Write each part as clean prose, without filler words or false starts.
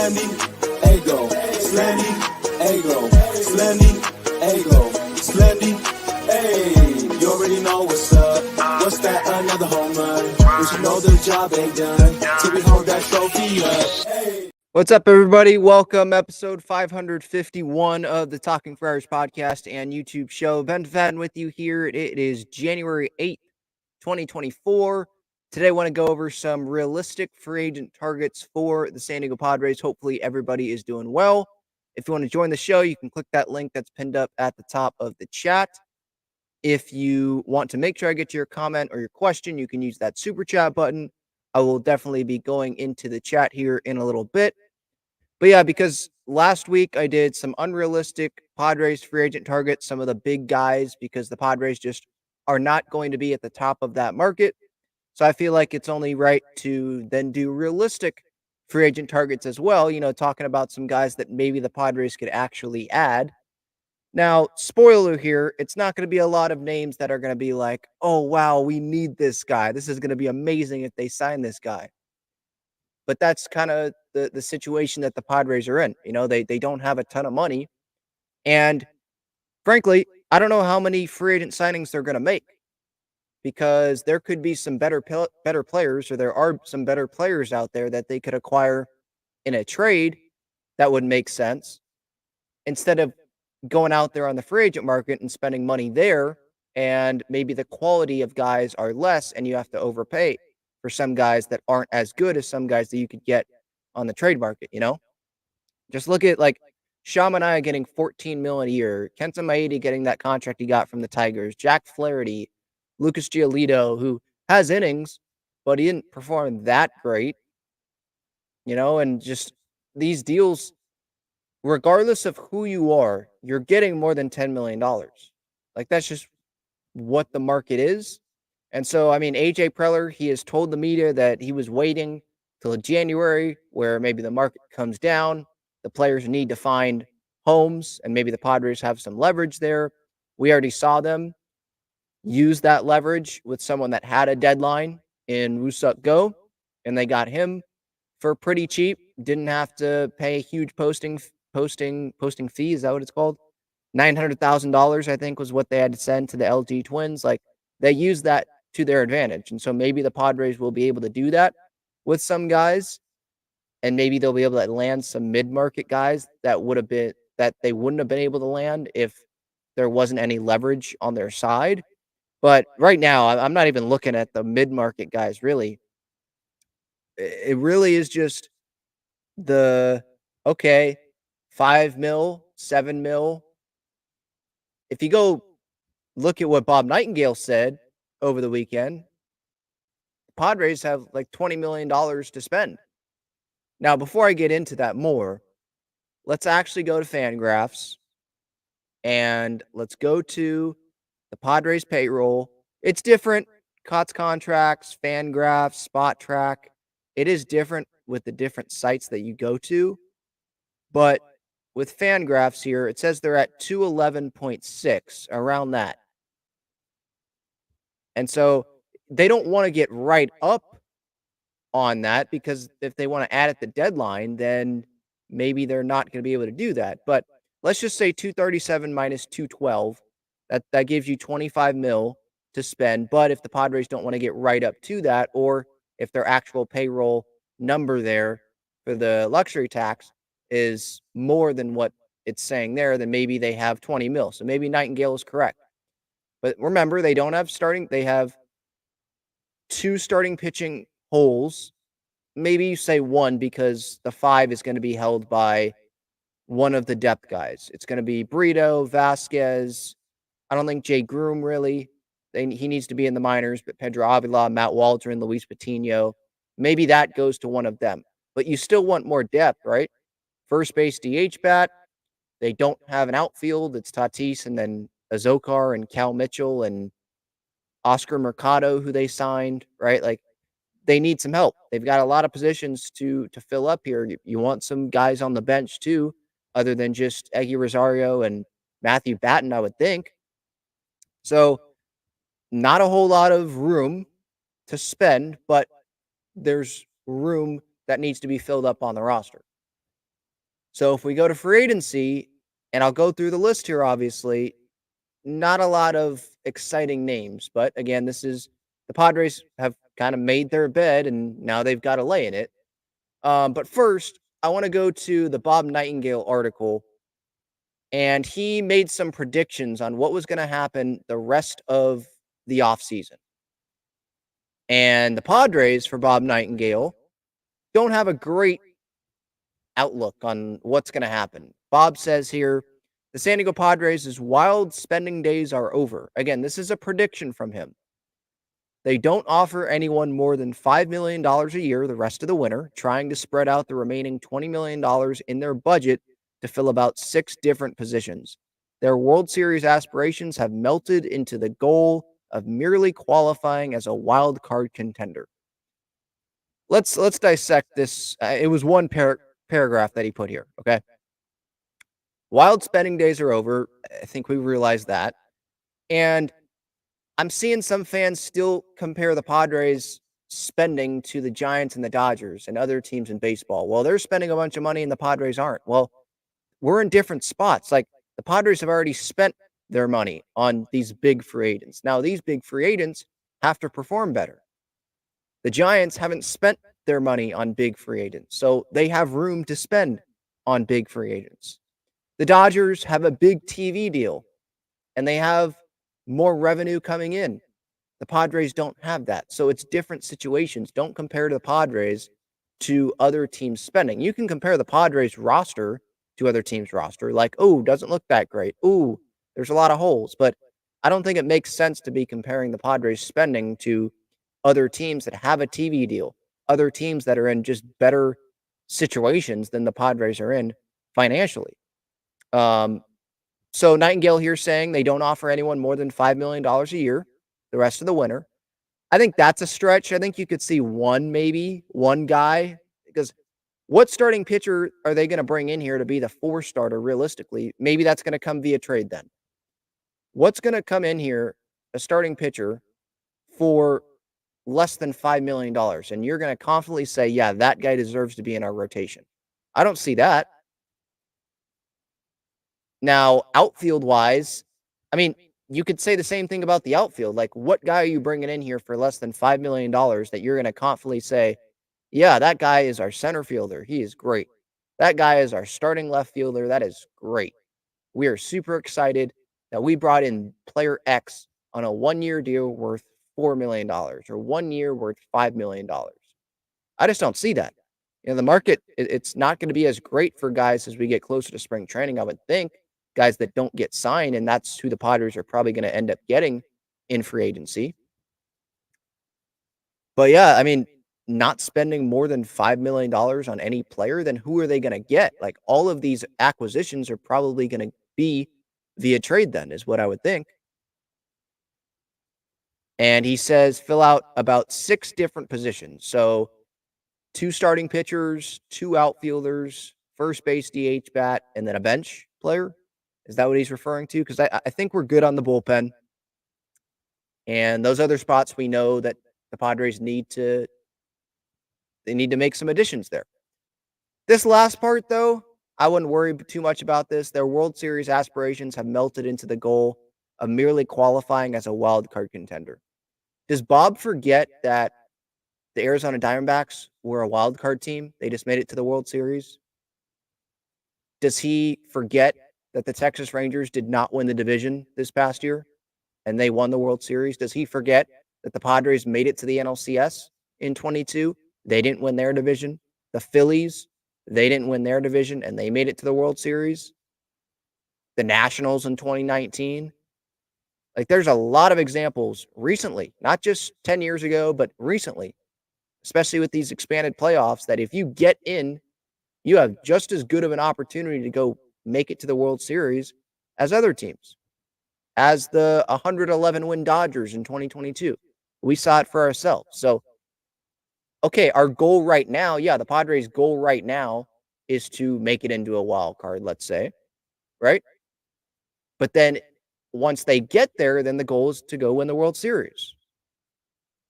Slendy, Ego, Slendy, Ego, Slendy, Ego, Slendy, hey, you already know what's up. What's that, another home run? But you know the job ain't done till we hold that trophy up. Hey. What's up, everybody? Welcome, episode 551 of the Talking Friars podcast and YouTube show. Ben Fadden with you here. It is January 8th, 2024. Today, I want to go over some realistic free agent targets for the San Diego Padres. Hopefully, everybody is doing well. If you want to join the show, you can click that link that's pinned up at the top of the chat. If you want to make sure I get to your comment or your question, you can use that super chat button. I will definitely be going into the chat here in a little bit. But yeah, because last week I did some unrealistic Padres free agent targets, some of the big guys, because the Padres just are not going to be at the top of that market. So I feel like it's only right to then do realistic free agent targets as well, talking about some guys that maybe the Padres could actually add. Now, spoiler here, it's not going to be a lot of names that are going to be like, oh, wow, we need this guy. This is going to be amazing if they sign this guy. But that's kind of the situation that the Padres are in. They don't have a ton of money. And frankly, I don't know how many free agent signings they're going to make, because there could be some better players, or there are some better players out there that they could acquire in a trade that would make sense, instead of going out there on the free agent market and spending money there, and maybe the quality of guys are less and you have to overpay for some guys that aren't as good as some guys that you could get on the trade market. Just look at like Shamanaya getting $14 million a year, Kenta Maeda getting that contract he got from the Tigers, Jack Flaherty, Lucas Giolito, who has innings, but he didn't perform that great, and just these deals, regardless of who you are, you're getting more than $10 million. Like, that's just what the market is. And so, I mean, AJ Preller, he has told the media that he was waiting till January, where maybe the market comes down, the players need to find homes, and maybe the Padres have some leverage there. We already saw them use that leverage with someone that had a deadline in Woo-Suk Go, and they got him for pretty cheap. Didn't have to pay a huge posting fee. Is that what it's called? $900,000, I think, was what they had to send to the LG Twins. Like, they used that to their advantage. And so maybe the Padres will be able to do that with some guys, and maybe they'll be able to land some mid-market guys that they wouldn't have been able to land if there wasn't any leverage on their side. But right now, I'm not even looking at the mid-market guys, really. It really is just okay, 5 mil, 7 mil. If you go look at what Bob Nightingale said over the weekend, the Padres have like $20 million to spend. Now, before I get into that more, let's actually go to Fangraphs, and let's go to the Padres payroll. It's different. COTS contracts, Fangraphs, Spot Track. It is different with the different sites that you go to. But with Fangraphs here, it says they're at 211.6, around that. And so they don't want to get right up on that, because if they want to add at the deadline, then maybe they're not going to be able to do that. But let's just say 237 minus 212. That gives you 25 mil to spend. But if the Padres don't want to get right up to that, or if their actual payroll number there for the luxury tax is more than what it's saying there, then maybe they have 20 mil. So maybe Nightingale is correct. But remember, they don't have they have 2 starting pitching holes. Maybe you say 1, because the 5 is going to be held by one of the depth guys. It's going to be Brito, Vasquez. I don't think Jay Groom really. He needs to be in the minors, but Pedro Avila, Matt Waldron, Luis Patino. Maybe that goes to one of them. But you still want more depth, right? First base DH bat. They don't have an outfield. It's Tatis and then Azokar and Cal Mitchell and Oscar Mercado, who they signed, right? Like, they need some help. They've got a lot of positions to fill up here. You want some guys on the bench too, other than just Eggy Rosario and Matthew Batten, I would think. So not a whole lot of room to spend, but there's room that needs to be filled up on the roster. So if we go to free agency, and I'll go through the list here, obviously, not a lot of exciting names. But again, the Padres have kind of made their bed and now they've got to lay in it. But first, I want to go to the Bob Nightingale article, and he made some predictions on what was going to happen the rest of the offseason. And the Padres, for Bob Nightingale, don't have a great outlook on what's going to happen. Bob says here, the San Diego Padres' wild spending days are over. Again, this is a prediction from him. They don't offer anyone more than $5 million a year the rest of the winter, trying to spread out the remaining $20 million in their budget to fill about 6 different positions. Their World Series aspirations have melted into the goal of merely qualifying as a wild card contender. Let's dissect this. It was one paragraph that he put here, okay? Wild spending days are over. I think we realize that. And I'm seeing some fans still compare the Padres spending to the Giants and the Dodgers and other teams in baseball. Well, they're spending a bunch of money and the Padres aren't. Well, we're in different spots. Like the Padres have already spent their money on these big free agents. Now, these big free agents have to perform better. The Giants haven't spent their money on big free agents, so they have room to spend on big free agents. The Dodgers have a big TV deal and they have more revenue coming in. The Padres don't have that. So it's different situations. Don't compare the Padres to other teams' spending. You can compare the Padres roster to other teams' roster, like, oh, doesn't look that great. Ooh, there's a lot of holes. But I don't think it makes sense to be comparing the Padres' spending to other teams that have a TV deal, other teams that are in just better situations than the Padres are in financially. So Nightingale here saying they don't offer anyone more than $5 million a year the rest of the winter. I think that's a stretch. I think you could see maybe one guy, because what starting pitcher are they going to bring in here to be the 4 starter realistically? Maybe that's going to come via trade then. What's going to come in here, a starting pitcher, for less than $5 million? And you're going to confidently say, yeah, that guy deserves to be in our rotation. I don't see that. Now, outfield wise, I mean, you could say the same thing about the outfield. Like, what guy are you bringing in here for less than $5 million that you're going to confidently say, yeah, that guy is our center fielder. He is great. That guy is our starting left fielder. That is great. We are super excited that we brought in player X on a 1-year deal worth $4 million or 1 year worth $5 million. I just don't see that. The market, it's not going to be as great for guys as we get closer to spring training, I would think. Guys that don't get signed, and that's who the Padres are probably going to end up getting in free agency. But yeah, I mean, not spending more than $5 million on any player, then who are they going to get? Like, all of these acquisitions are probably going to be via trade then, is what I would think. And he says fill out about 6 different positions. So 2 starting pitchers, 2 outfielders, first base DH bat, and then a bench player. Is that what he's referring to? Because I think we're good on the bullpen. And those other spots, we know that the Padres need to make some additions there. This last part, though, I wouldn't worry too much about this. Their World Series aspirations have melted into the goal of merely qualifying as a wild card contender. Does Bob forget that the Arizona Diamondbacks were a wild card team? They just made it to the World Series. Does he forget that the Texas Rangers did not win the division this past year and they won the World Series? Does he forget that the Padres made it to the NLCS in 22? They didn't win their division. The Phillies, they didn't win their division and they made it to the World Series. The Nationals in 2019. Like, there's a lot of examples recently, not just 10 years ago, but recently, especially with these expanded playoffs, that if you get in, you have just as good of an opportunity to go make it to the World Series as other teams, as the 111-win Dodgers in 2022. We saw it for ourselves. So, okay, our goal right now, the Padres' goal right now is to make it into a wild card, let's say, right? But then once they get there, then the goal is to go win the World Series,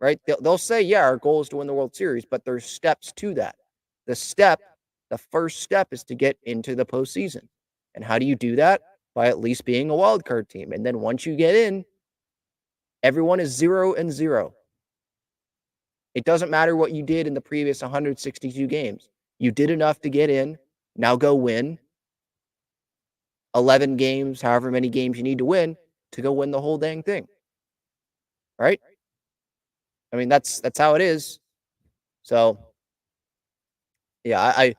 right? They'll say, our goal is to win the World Series, but there's steps to that. The step the first step is to get into the postseason. And how do you do that? By at least being a wild card team. And then once you get in, everyone is 0-0. It doesn't matter what you did in the previous 162 games. You did enough to get in. Now go win 11 games, however many games you need to win to go win the whole dang thing. Right? I mean, that's how it is. So, yeah,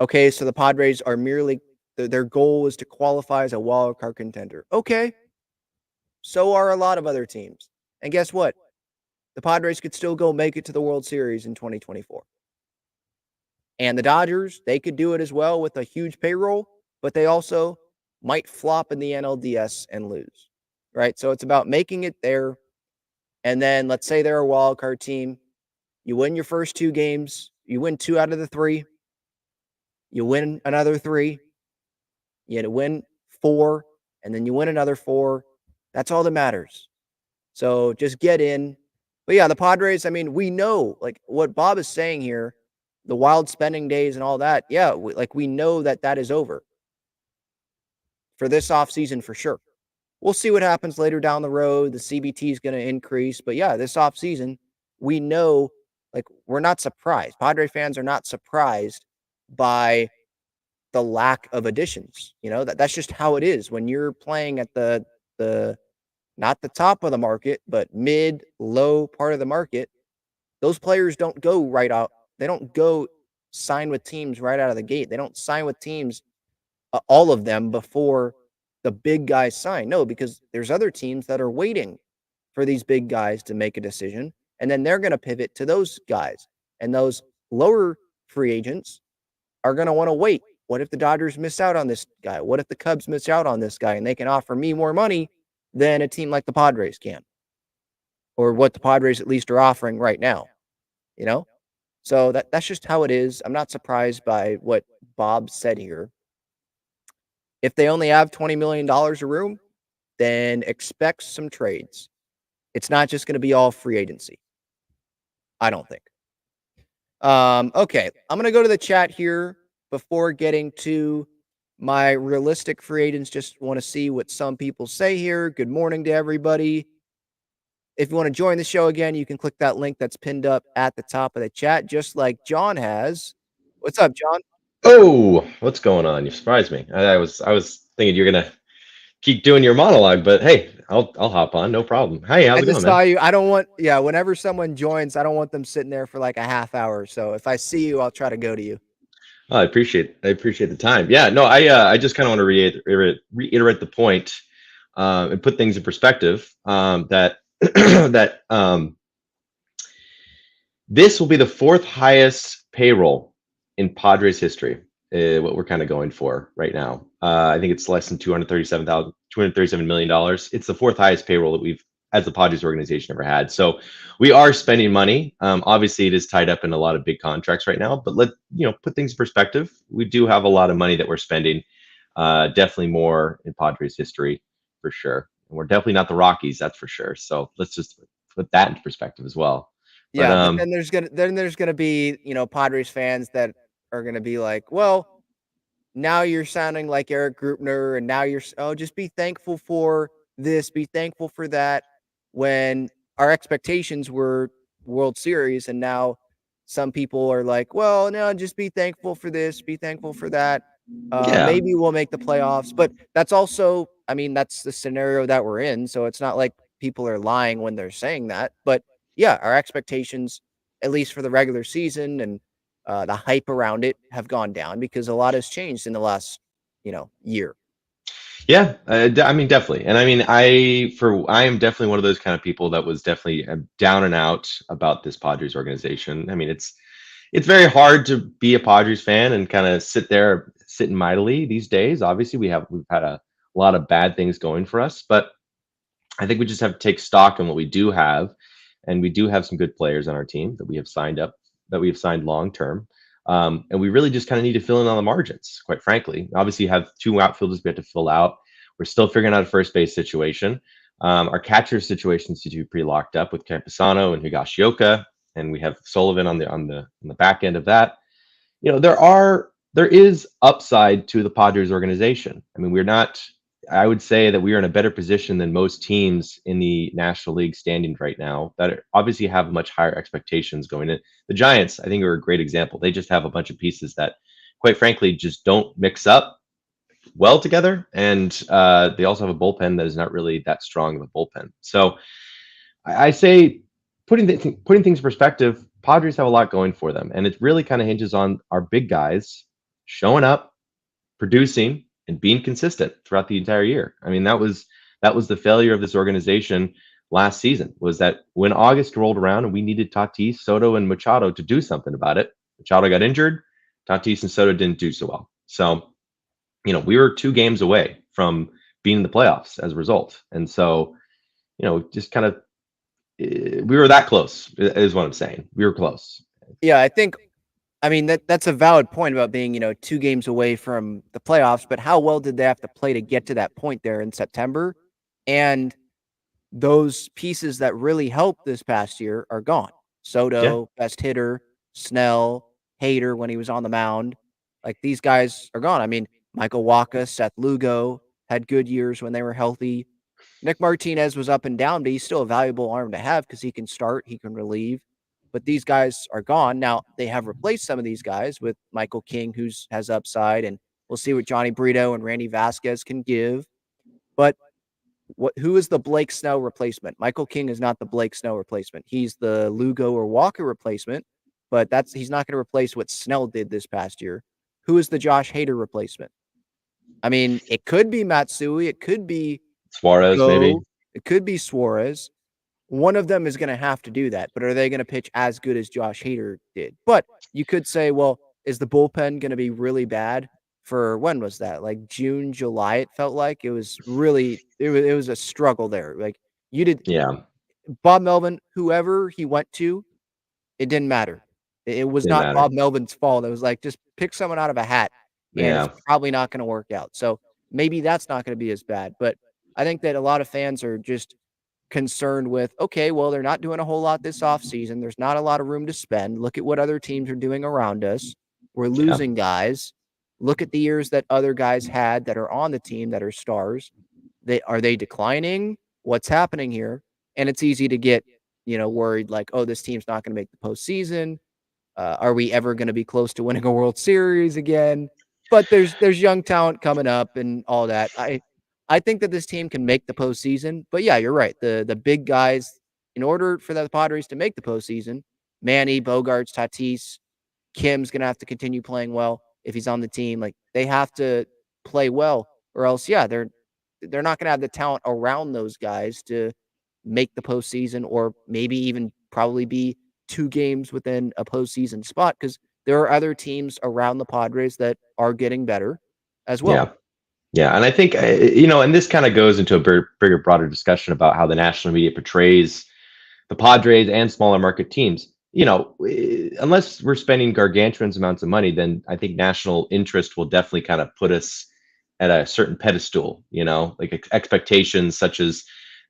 okay, so the Padres are merely their goal is to qualify as a wild card contender. Okay. So are a lot of other teams. And guess what? The Padres could still go make it to the World Series in 2024. And the Dodgers, they could do it as well with a huge payroll, but they also might flop in the NLDS and lose. Right? So it's about making it there. And then let's say they're a wild card team. You win your first 2 games, you win 2 out of the 3. You win another 3. You win 4, and then you win another 4. That's all that matters. So just get in. But yeah, the Padres, I mean, we know, like what Bob is saying here, the wild spending days and all that. Yeah, we know that is over for this offseason for sure. We'll see what happens later down the road. The CBT is going to increase. But yeah, this offseason, we know, like, we're not surprised. Padre fans are not surprised by the lack of additions. You know, that's just how it is when you're playing at the not the top of the market, but mid, low part of the market. Those players don't go right out. They don't go sign with teams right out of the gate. They don't sign with teams, all of them, before the big guys sign. No, because there's other teams that are waiting for these big guys to make a decision, and then they're going to pivot to those guys. And those lower free agents are going to want to wait. What if the Dodgers miss out on this guy? What if the Cubs miss out on this guy and they can offer me more money than a team like the Padres can? Or what the Padres at least are offering right now, you know? So that's just how it is. I'm not surprised by what Bob said here. If they only have $20 million of room, then expect some trades. It's not just going to be all free agency. I don't think. Okay, I'm going to go to the chat here before getting to my realistic free agents. Just want to see what some people say here. Good morning to everybody. If you want to join the show again, you can click that link that's pinned up at the top of the chat, just like John has. What's up, John? Oh, what's going on? You surprised me. I was thinking you're gonna keep doing your monologue, but hey, I'll hop on, no problem. Hey, how's I it just going, man? saw you. I don't want, yeah, whenever someone joins, I don't want them sitting there for like a half hour. So if I see you, I'll try to go to you. Oh, I appreciate the time. Yeah, no, I just kind of want to reiterate the point and put things in perspective that that this will be the 4th highest payroll in Padres history. What we're kind of going for right now. I think it's less than $237 million. It's the 4th highest payroll that we've, as the Padres organization, ever had. So we are spending money. Obviously, it is tied up in a lot of big contracts right now. But put things in perspective. We do have a lot of money that we're spending. Definitely more in Padres history for sure. And we're definitely not the Rockies, that's for sure. So let's just put that into perspective as well. Yeah, but then there's gonna be, Padres fans that are gonna be like, well, now you're sounding like Eric Grupner, and now just be thankful for this, be thankful for that. When our expectations were World Series, and now some people are like, well, no, just be thankful for this, be thankful for that. Yeah. Maybe we'll make the playoffs, but that's also, I mean, that's the scenario that we're in. So it's not like people are lying when they're saying that. But yeah, our expectations, at least for the regular season and the hype around it, have gone down because a lot has changed in the last, year. Yeah, I mean, definitely. And I mean, I am definitely one of those kind of people that was definitely down and out about this Padres organization. I mean, it's very hard to be a Padres fan and kind of sitting mightily these days. Obviously, we've had a lot of bad things going for us, but I think we just have to take stock in what we do have, and we do have some good players on our team that we have signed long term. And we really just kind of need to fill in on the margins, quite frankly. Obviously, you have 2 outfielders we have to fill out. We're still figuring out a first base situation. Our catcher situation seems to be pretty locked up with Campusano and Higashioka, and we have Sullivan on the back end of that. there is upside to the Padres organization. I mean, I would say that we are in a better position than most teams in the National League standings right now that obviously have much higher expectations going in. The Giants, I think, are a great example. They just have a bunch of pieces that, quite frankly, just don't mix up well together. And they also have a bullpen that is not really that strong of a bullpen. So I say, putting things in perspective, Padres have a lot going for them, and it really kind of hinges on our big guys showing up, producing, and being consistent throughout the entire year. I mean, that was the failure of this organization last season, was that when August rolled around and we needed Tatis, Soto, and Machado to do something about it, Machado got injured, Tatis and Soto didn't do so well. So, we were 2 games away from being in the playoffs as a result. And so, just kind of we were that close, is what I'm saying. We were close. Yeah, I mean, that's a valid point about being, 2 games away from the playoffs, but how well did they have to play to get to that point there in September? And those pieces that really helped this past year are gone. Yeah, Soto, best hitter, Snell, Hader when he was on the mound. Like, these guys are gone. I mean, Michael Wacha, Seth Lugo had good years when they were healthy. Nick Martinez was up and down, but he's still a valuable arm to have because he can start, he can relieve. But these guys are gone. Now, they have replaced some of these guys with Michael King, who's has upside, and we'll see what Johnny Brito and Randy Vasquez can give. But who is the Blake Snell replacement? Michael King is not the Blake Snell replacement. He's the Lugo or Walker replacement, but he's not going to replace what Snell did this past year. Who is the Josh Hader replacement? I mean, it could be Matsui, it could be Suarez maybe. Go, it could be Suarez. One of them is going to have to do that, but are they going to pitch as good as Josh Hader did? But you could say, well, is the bullpen going to be really bad for when was that? Like June, July, it felt like it was really, it was a struggle there. Like you did Yeah, Bob Melvin, whoever he went to, it didn't matter. It was didn't not matter. Bob Melvin's fault. It was like, just pick someone out of a hat and it's Yeah, probably not going to work out. So maybe that's not going to be as bad. But I think that a lot of fans are just concerned with, okay, well, they're not doing a whole lot this offseason. There's not a lot of room to spend. Look at what other teams are doing around us. We're yeah, losing guys. Look at the years that other guys had that are on the team that are stars. Are they declining? What's happening here? And it's easy to get, worried like, oh, this team's not going to make the postseason. Are we ever going to be close to winning a World Series again? But there's young talent coming up and all that. I think that this team can make the postseason. But yeah, you're right. The big guys, in order for the Padres to make the postseason, Manny, Bogarts, Tatis, Kim's gonna have to continue playing well if he's on the team. Like they have to play well, or else, yeah, they're not gonna have the talent around those guys to make the postseason, or maybe even probably be 2 games within a postseason spot because there are other teams around the Padres that are getting better as well. yeah. Yeah, and I think and this kind of goes into a bigger, broader discussion about how the national media portrays the Padres and smaller market teams. Unless we're spending gargantuan amounts of money, then I think national interest will definitely kind of put us at a certain pedestal. Like expectations such as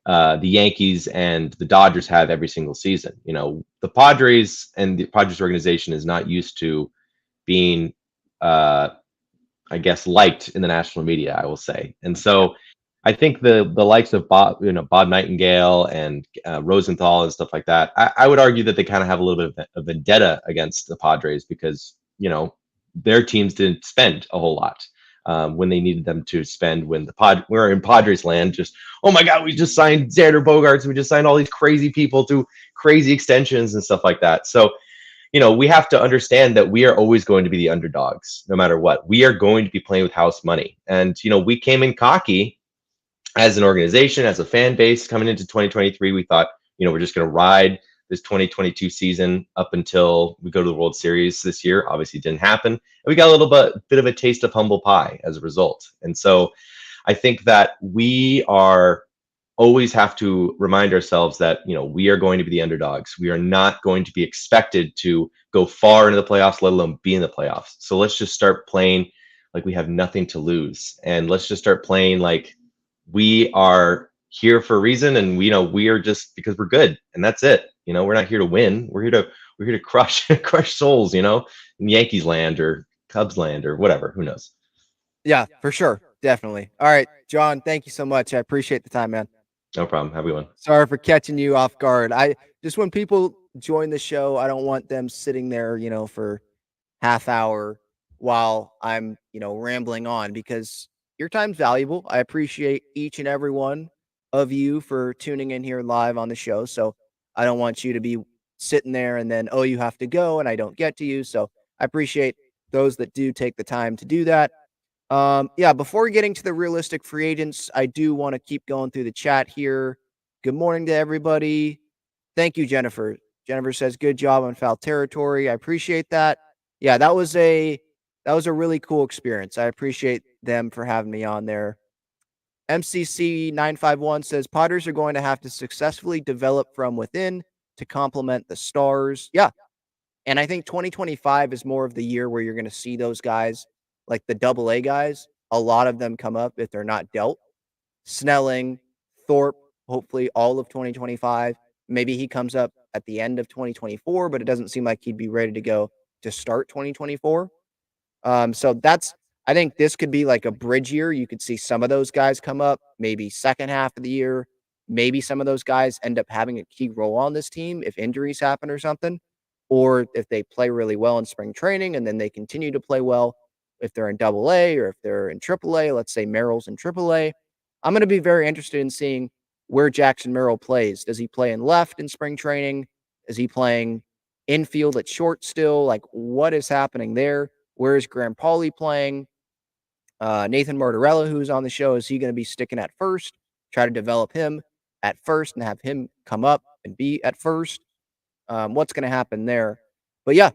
the Yankees and the Dodgers have every single season. The Padres and the Padres organization is not used to being I guess, liked in the national media, I will say. And so I think the likes of Bob Nightingale and Rosenthal and stuff like that, I would argue that they kind of have a little bit of a vendetta against the Padres because, their teams didn't spend a whole lot when they needed them to spend when we're in Padres land. Just, oh my God, we just signed Xander Bogaerts. We just signed all these crazy people to crazy extensions and stuff like that. So, we have to understand that we are always going to be the underdogs, no matter what. We are going to be playing with house money. And, we came in cocky as an organization, as a fan base coming into 2023. We thought, we're just going to ride this 2022 season up until we go to the World Series this year. Obviously, it didn't happen. And we got a little bit of a taste of humble pie as a result. And so I think that we are always have to remind ourselves that we are going to be the underdogs. We are not going to be expected to go far into the playoffs, let alone be in the playoffs. So let's just start playing like we have nothing to lose, and let's just start playing like we are here for a reason, and we are just because we're good, and that's it. We're not here to win. We're We're here to crush crush souls, in Yankees land or Cubs land or whatever. Who knows? Yeah, for sure. Definitely. All right, John, thank you so much. I appreciate the time, man. No problem. Have a good one. Sorry for catching you off guard. I just when people join the show, I don't want them sitting there, for half hour while I'm, rambling on because your time's valuable. I appreciate each and every one of you for tuning in here live on the show. So I don't want you to be sitting there and then, oh, you have to go and I don't get to you. So I appreciate those that do take the time to do that. Yeah, before getting to the realistic free agents, I do want to keep going through the chat here. Good morning to everybody. Thank you, Jennifer. Jennifer says, "Good job on foul territory." I appreciate that. Yeah, that was a really cool experience. I appreciate them for having me on there. MCC 951 says Padres are going to have to successfully develop from within to complement the stars. Yeah, and I think 2025 is more of the year where you're going to see those guys, like the double A guys, a lot of them come up if they're not dealt. Snelling, Thorpe, hopefully all of 2025. Maybe he comes up at the end of 2024, but it doesn't seem like he'd be ready to go to start 2024. So I think this could be like a bridge year. You could see some of those guys come up, maybe second half of the year. Maybe some of those guys end up having a key role on this team if injuries happen or something, or if they play really well in spring training and then they continue to play well if they're in double A or if they're in triple A. Let's say Merrill's in triple A. I'm going to be very interested in seeing where Jackson Merrill plays. Does he play in left in spring training? Is he playing infield at short still? Like, what is happening there? Where is Graham Pauley playing? Nathan Martorella, who's on the show, is he going to be sticking at first? Try to develop him at first and have him come up and be at first. What's going to happen there? But yeah,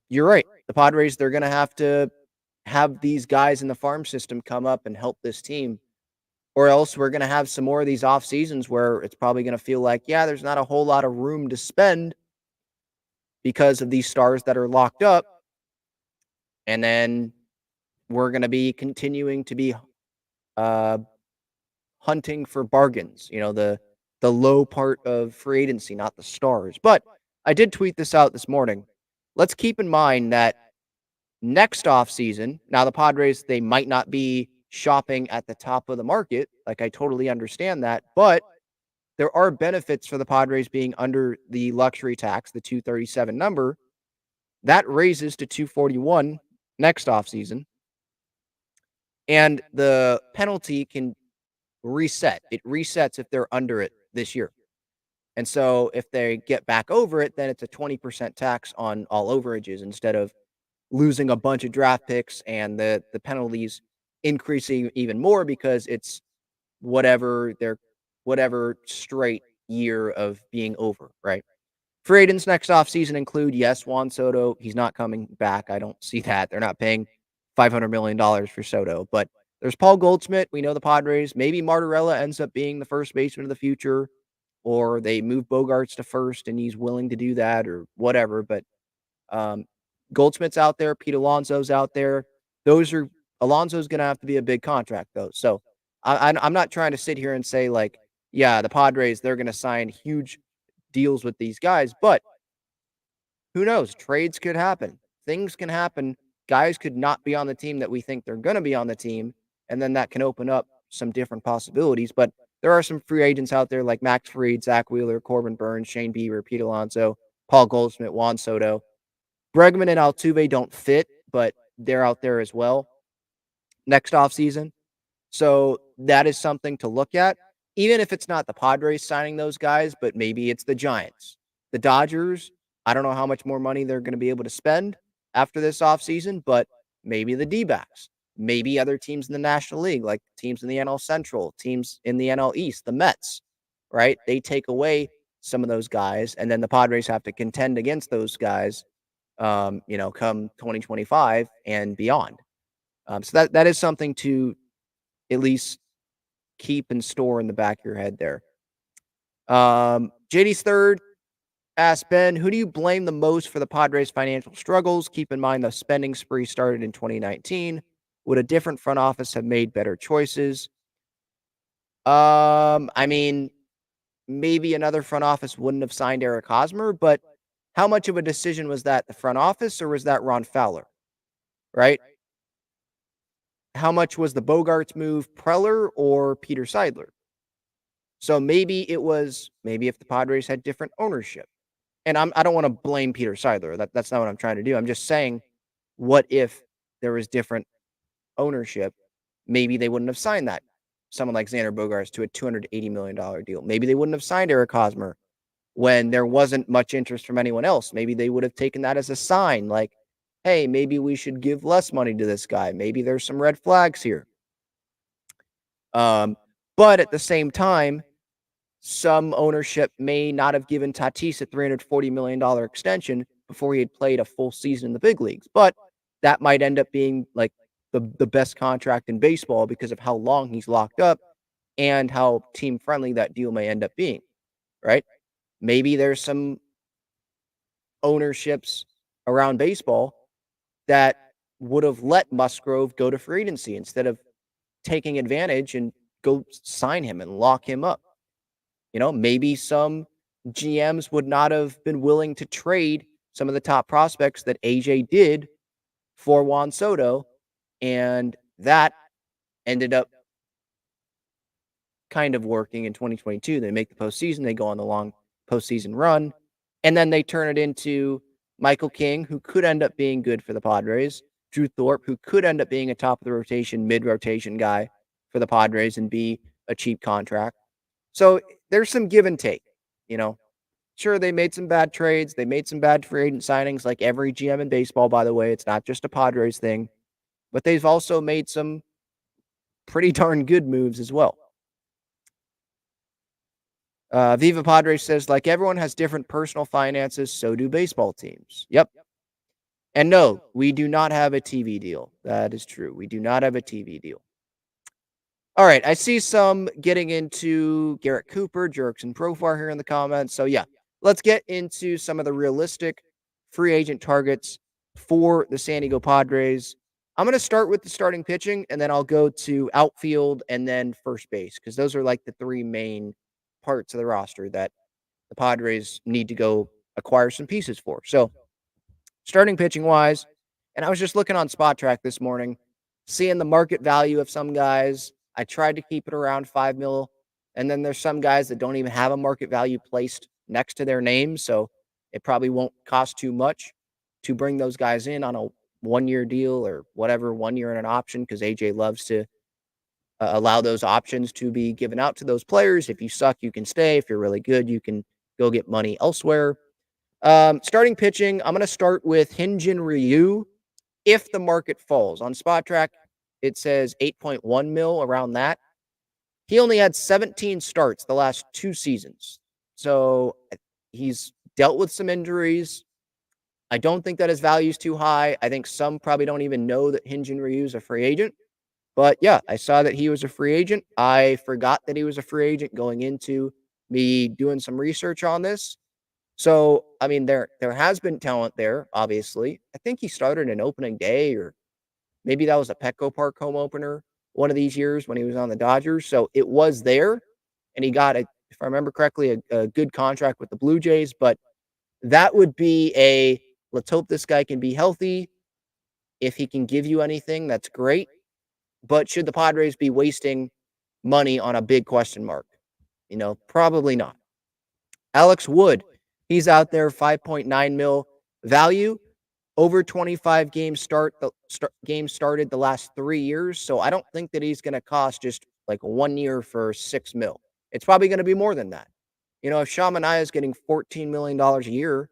you're right. The Padres, they're going to have these guys in the farm system come up and help this team. Or else we're going to have some more of these off seasons where it's probably going to feel like, yeah, there's not a whole lot of room to spend because of these stars that are locked up. And then we're going to be continuing to be hunting for bargains, the low part of free agency, not the stars. But I did tweet this out this morning. Let's keep in mind that next offseason, now the Padres, they might not be shopping at the top of the market. Like, I totally understand that. But there are benefits for the Padres being under the luxury tax, the 237 number. That raises to 241 next offseason. And the penalty can reset. It resets if they're under it this year. And so if they get back over it, then it's a 20% tax on all overages instead of losing a bunch of draft picks and the penalties increasing even more because it's whatever straight year of being over, right? Free agents next offseason include, yes, Juan Soto. He's not coming back. I don't see that. They're not paying $500 million for Soto. But there's Paul Goldschmidt. We know the Padres. Maybe Martorella ends up being the first baseman of the future, or they move Bogarts to first and he's willing to do that or whatever. But Goldschmidt's out there. Pete Alonso's out there. Alonso's going to have to be a big contract, though. So I'm not trying to sit here and say, like, yeah, the Padres, they're going to sign huge deals with these guys, but who knows? Trades could happen. Things can happen. Guys could not be on the team that we think they're going to be on the team, and then that can open up some different possibilities. But there are some free agents out there like Max Fried, Zach Wheeler, Corbin Burns, Shane Bieber, Pete Alonso, Paul Goldschmidt, Juan Soto. Bregman and Altuve don't fit, but they're out there as well next offseason. So that is something to look at. Even if it's not the Padres signing those guys, but maybe it's the Giants. The Dodgers, I don't know how much more money they're going to be able to spend after this offseason, but maybe the D-backs, maybe other teams in the National League, like teams in the NL Central, teams in the NL East, the Mets, right? They take away some of those guys, and then the Padres have to contend against those guys, come 2025 and beyond. So that is something to at least keep and store in the back of your head there. JD's third asked Ben, who do you blame the most for the Padres' financial struggles? Keep in mind the spending spree started in 2019. Would a different front office have made better choices? I mean, maybe another front office wouldn't have signed Eric Hosmer, but how much of a decision was that the front office or was that Ron Fowler, right? How much was the Bogarts move Preller or Peter Seidler? So maybe if the Padres had different ownership. And I don't want to blame Peter Seidler. That's not what I'm trying to do. I'm just saying, what if there was different ownership? Maybe they wouldn't have signed that. Someone like Xander Bogaerts to a $280 million deal. Maybe they wouldn't have signed Eric Hosmer when there wasn't much interest from anyone else. Maybe they would have taken that as a sign, like, hey, maybe we should give less money to this guy. Maybe there's some red flags here. But at the same time, some ownership may not have given Tatis a $340 million extension before he had played a full season in the big leagues. But that might end up being like the best contract in baseball because of how long he's locked up and how team friendly that deal may end up being, right? Maybe there's some ownerships around baseball that would have let Musgrove go to free agency instead of taking advantage and go sign him and lock him up. Maybe some GMs would not have been willing to trade some of the top prospects that AJ did for Juan Soto, and that ended up kind of working in 2022. They make the postseason, they go on the long postseason run, and then they turn it into Michael King, who could end up being good for the Padres, Drew Thorpe, who could end up being a top of the rotation, mid-rotation guy for the Padres and be a cheap contract. So there's some give and take, Sure, they made some bad trades. They made some bad free agent signings like every GM in baseball, by the way. It's not just a Padres thing. But they've also made some pretty darn good moves as well. Viva Padres says, like everyone has different personal finances, so do baseball teams. Yep. And no, we do not have a TV deal. That is true. We do not have a TV deal. All right, I see some getting into Garrett Cooper, Jurickson Profar here in the comments. So yeah, let's get into some of the realistic free agent targets for the San Diego Padres. I'm going to start with the starting pitching, and then I'll go to outfield and then first base, because those are like the three main parts of the roster that the Padres need to go acquire some pieces for. So starting pitching wise, and I was just looking on Spot Track this morning, seeing the market value of some guys. I tried to keep it around $5 million, and then there's some guys that don't even have a market value placed next to their name, so it probably won't cost too much to bring those guys in on a one-year deal or whatever, 1 year and an option, because AJ loves to allow those options to be given out to those players. If you suck, you can stay. If you're really good, you can go get money elsewhere. Starting pitching, I'm going to start with Hyun-Jin Ryu if the market falls. On Spot Track, it says 8.1 mil, around that. He only had 17 starts the last 2 seasons. So he's dealt with some injuries. I don't think that his value is too high. I think some probably don't even know that Hyun-Jin Ryu is a free agent. But yeah, I saw that he was a free agent. I forgot that he was a free agent going into me doing some research on this. So, I mean, there has been talent there, obviously. I think he started an opening day, or maybe that was a Petco Park home opener one of these years when he was on the Dodgers. So it was there, and he got, if I remember correctly, a good contract with the Blue Jays. But that would be let's hope this guy can be healthy. If he can give you anything, that's great. But should the Padres be wasting money on a big question mark? Probably not. Alex Wood, he's out there, 5.9 mil value, over 25 games games started the last 3 years. So I don't think that he's going to cost just like 1 year for 6 mil. It's probably going to be more than that. If Shamania is getting $14 million a year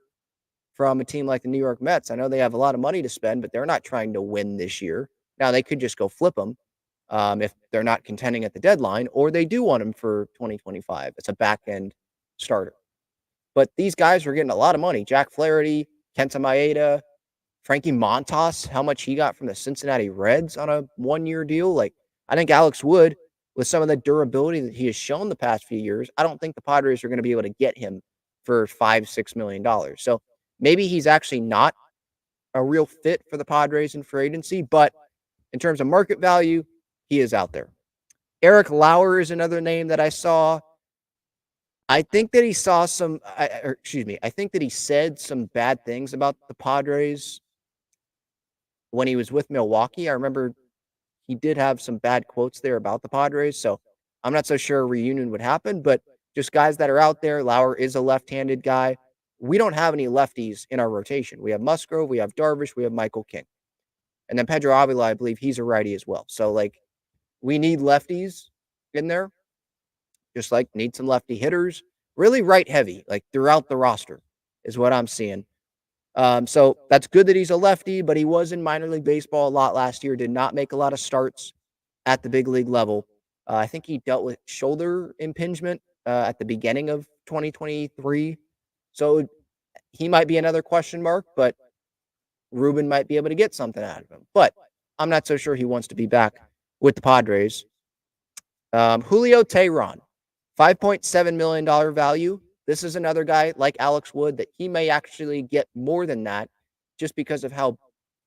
from a team like the New York Mets, I know they have a lot of money to spend, but they're not trying to win this year. Now, they could just go flip him if they're not contending at the deadline, or they do want him for 2025. It's a back-end starter. But these guys are getting a lot of money. Jack Flaherty, Kenta Maeda, Frankie Montas, how much he got from the Cincinnati Reds on a 1-year deal. Like, I think Alex Wood, with some of the durability that he has shown the past few years, I don't think the Padres are going to be able to get him for $5-6 million. So maybe he's actually not a real fit for the Padres in free agency, but in terms of market value, he is out there. Eric Lauer is another name that I saw. I think that he saw some, I think that he said some bad things about the Padres when he was with Milwaukee. I remember he did have some bad quotes there about the Padres, so I'm not so sure a reunion would happen, but just guys that are out there. Lauer is a left-handed guy. We don't have any lefties in our rotation. We have Musgrove, we have Darvish, we have Michael King. And then Pedro Avila, I believe he's a righty as well. So, like, we need lefties in there, just like need some lefty hitters. Really right heavy, like throughout the roster, is what I'm seeing. So that's good that he's a lefty, but he was in minor league baseball a lot last year, did not make a lot of starts at the big league level. I think he dealt with shoulder impingement at the beginning of 2023. So he might be another question mark, but Ruben might be able to get something out of him. But I'm not so sure he wants to be back with the Padres. Julio Teheran, $5.7 million value. This is another guy like Alex Wood that he may actually get more than that just because of how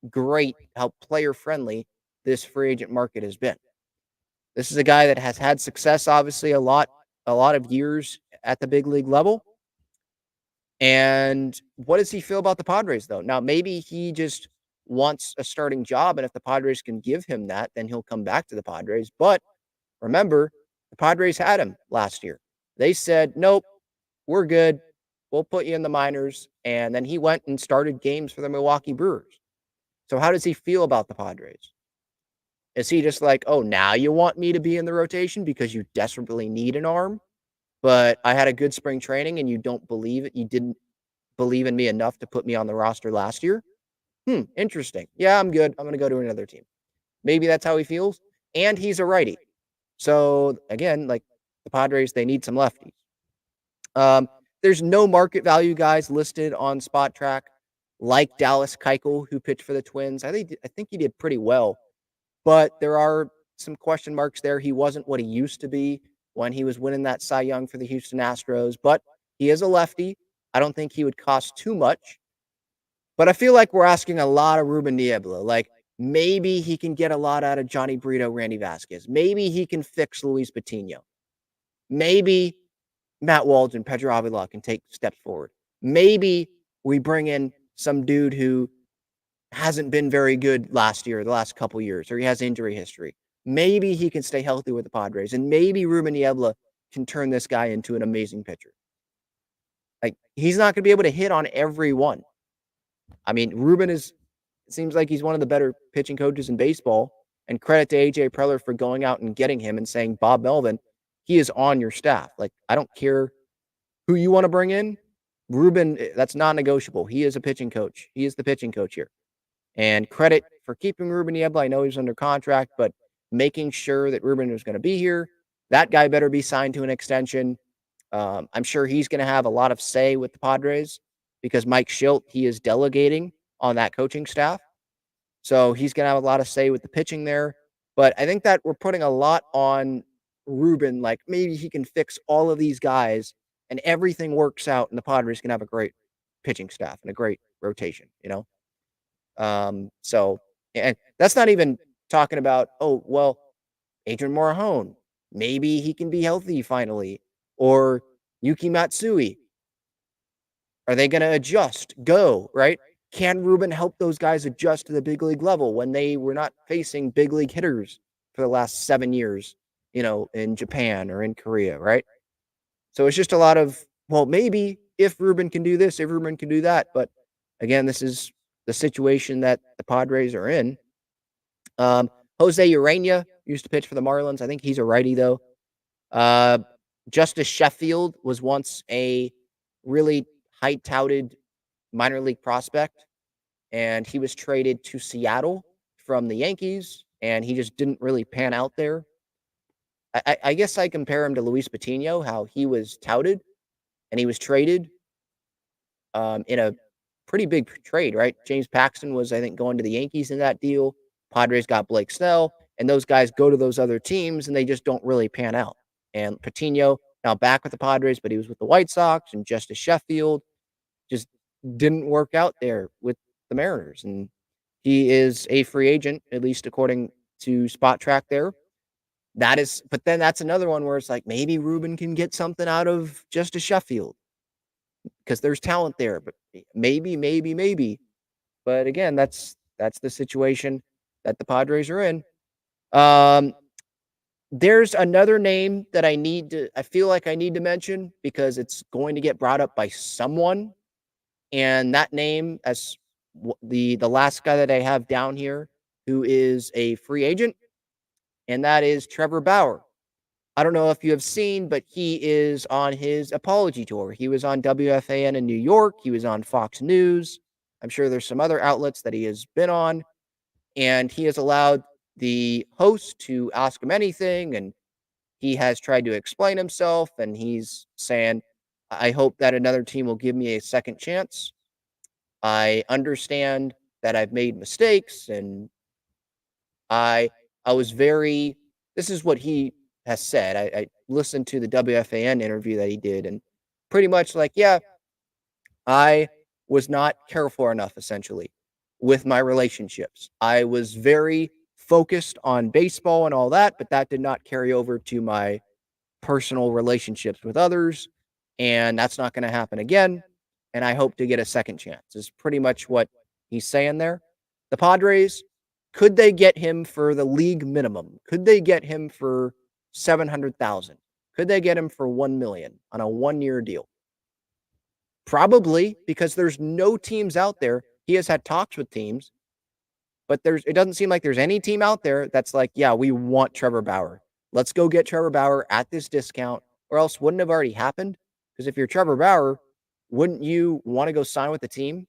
great, how player friendly this free agent market has been. This is a guy that has had success, obviously, a lot of years at the big league level. And what does he feel about the Padres, though? Now, maybe he just wants a starting job, and if the Padres can give him that, then he'll come back to the Padres. But remember, the Padres had him last year. They said, nope, we're good. We'll put you in the minors. And then he went and started games for the Milwaukee Brewers. So how does he feel about the Padres? Is he just like, oh, now you want me to be in the rotation because you desperately need an arm? But I had a good spring training and you don't believe it. You didn't believe in me enough to put me on the roster last year. Interesting. Yeah, I'm good. I'm going to go to another team. Maybe that's how he feels. And he's a righty. So again, like the Padres, they need some lefties. There's no market value guys listed on Spot Track, like Dallas Keuchel, who pitched for the Twins. I think he did pretty well, but there are some question marks there. He wasn't what he used to be when he was winning that Cy Young for the Houston Astros, but he is a lefty. I don't think he would cost too much, but I feel like we're asking a lot of Ruben Niebla. Like, maybe he can get a lot out of Johnny Brito, Randy Vasquez. Maybe he can fix Luis Patino. Maybe Matt Walsh and Pedro Avila can take steps forward. Maybe we bring in some dude who hasn't been very good last year, the last couple years, or he has injury history. Maybe he can stay healthy with the Padres, and maybe Ruben Niebla can turn this guy into an amazing pitcher. Like, he's not going to be able to hit on every one. I mean, it seems like he's one of the better pitching coaches in baseball, and credit to AJ Preller for going out and getting him and saying, Bob Melvin, he is on your staff. Like, I don't care who you want to bring in. Ruben, that's non-negotiable. He is a pitching coach. He is the pitching coach here. And credit for keeping Ruben Niebla. I know he's under contract, but making sure that Ruben is going to be here. That guy better be signed to an extension. I'm sure he's going to have a lot of say with the Padres because Mike Schilt, he is delegating on that coaching staff. So he's going to have a lot of say with the pitching there. But I think that we're putting a lot on Ruben. Like, maybe he can fix all of these guys and everything works out and the Padres can have a great pitching staff and a great rotation, you know? So, and that's not even talking about, oh, well, Adrian Morejon, maybe he can be healthy finally, or Yuki Matsui. Are they going to adjust? Go, right? Can Ruben help those guys adjust to the big league level when they were not facing big league hitters for the last 7 years, in Japan or in Korea, right? So it's just a lot of, well, maybe if Ruben can do this, if Ruben can do that. But again, this is the situation that the Padres are in. Jose Urena used to pitch for the Marlins. I think he's a righty, though. Justice Sheffield was once a really high-touted minor league prospect, and he was traded to Seattle from the Yankees, and he just didn't really pan out there. I guess I compare him to Luis Patino, how he was touted, and he was traded in a pretty big trade, right? James Paxton was, I think, going to the Yankees in that deal. Padres got Blake Snell, and those guys go to those other teams, and they just don't really pan out. And Patino, now back with the Padres, but he was with the White Sox, and Justice Sheffield just didn't work out there with the Mariners. And he is a free agent, at least according to Spot Track there. But then that's another one where it's like maybe Ruben can get something out of Justice Sheffield because there's talent there, but maybe. But again, that's the situation that the Padres are in. There's another name that I feel like I need to mention because it's going to get brought up by someone, and that name as the last guy that I have down here who is a free agent, and that is Trevor Bauer. I don't know if you have seen, but he is on his apology tour. He was on WFAN in New York. He was on Fox News. I'm sure there's some other outlets that he has been on, and he has allowed the host to ask him anything, and he has tried to explain himself, and he's saying, I hope that another team will give me a second chance. I understand that I've made mistakes, and I was very this is what he has said. I listened to the WFAN interview that he did, and pretty much like, yeah, I was not careful enough, essentially, with my relationships. I was very focused on baseball and all that, but that did not carry over to my personal relationships with others, and that's not going to happen again. And I hope to get a second chance, is pretty much what he's saying there. The Padres, could they get him for the league minimum? Could they get him for 700,000? Could they get him for 1 million on a 1-year deal? Probably, because there's no teams out there. He has had talks with teams, but it doesn't seem like there's any team out there that's like, yeah, we want Trevor Bauer. Let's go get Trevor Bauer at this discount, or else wouldn't have already happened. Because if you're Trevor Bauer, wouldn't you want to go sign with the team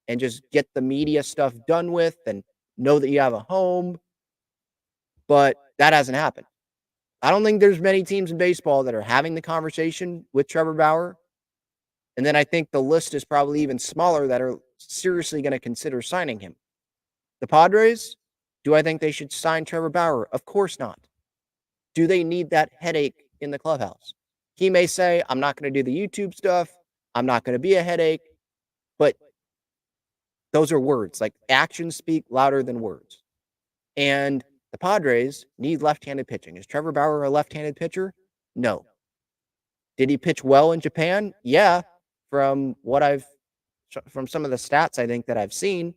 and just get the media stuff done with and know that you have a home? But that hasn't happened. I don't think there's many teams in baseball that are having the conversation with Trevor Bauer. And then I think the list is probably even smaller that are seriously going to consider signing him. The Padres, do I think they should sign Trevor Bauer? Of course not. Do they need that headache in the clubhouse? He may say, I'm not going to do the YouTube stuff. I'm not going to be a headache. But those are words. Like, actions speak louder than words. And the Padres need left-handed pitching. Is Trevor Bauer a left-handed pitcher? No. Did he pitch well in Japan? Yeah. From some of the stats I think that I've seen.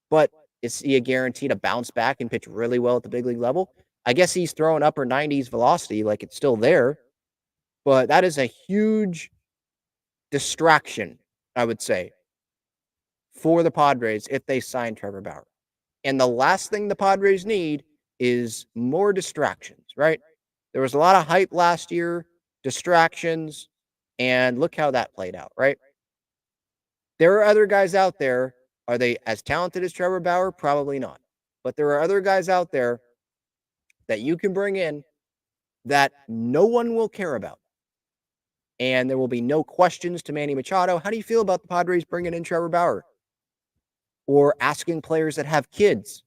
But is he a guarantee to bounce back and pitch really well at the big league level? I guess he's throwing upper 90s velocity, like it's still there. But that is a huge distraction, I would say, for the Padres if they sign Trevor Bauer. And the last thing the Padres need is more distractions, right? There was a lot of hype last year, distractions, and look how that played out, right? There are other guys out there. Are they as talented as Trevor Bauer? Probably not. But there are other guys out there that you can bring in that no one will care about. And there will be no questions to Manny Machado. How do you feel about the Padres bringing in Trevor Bauer? Or asking players that have kids.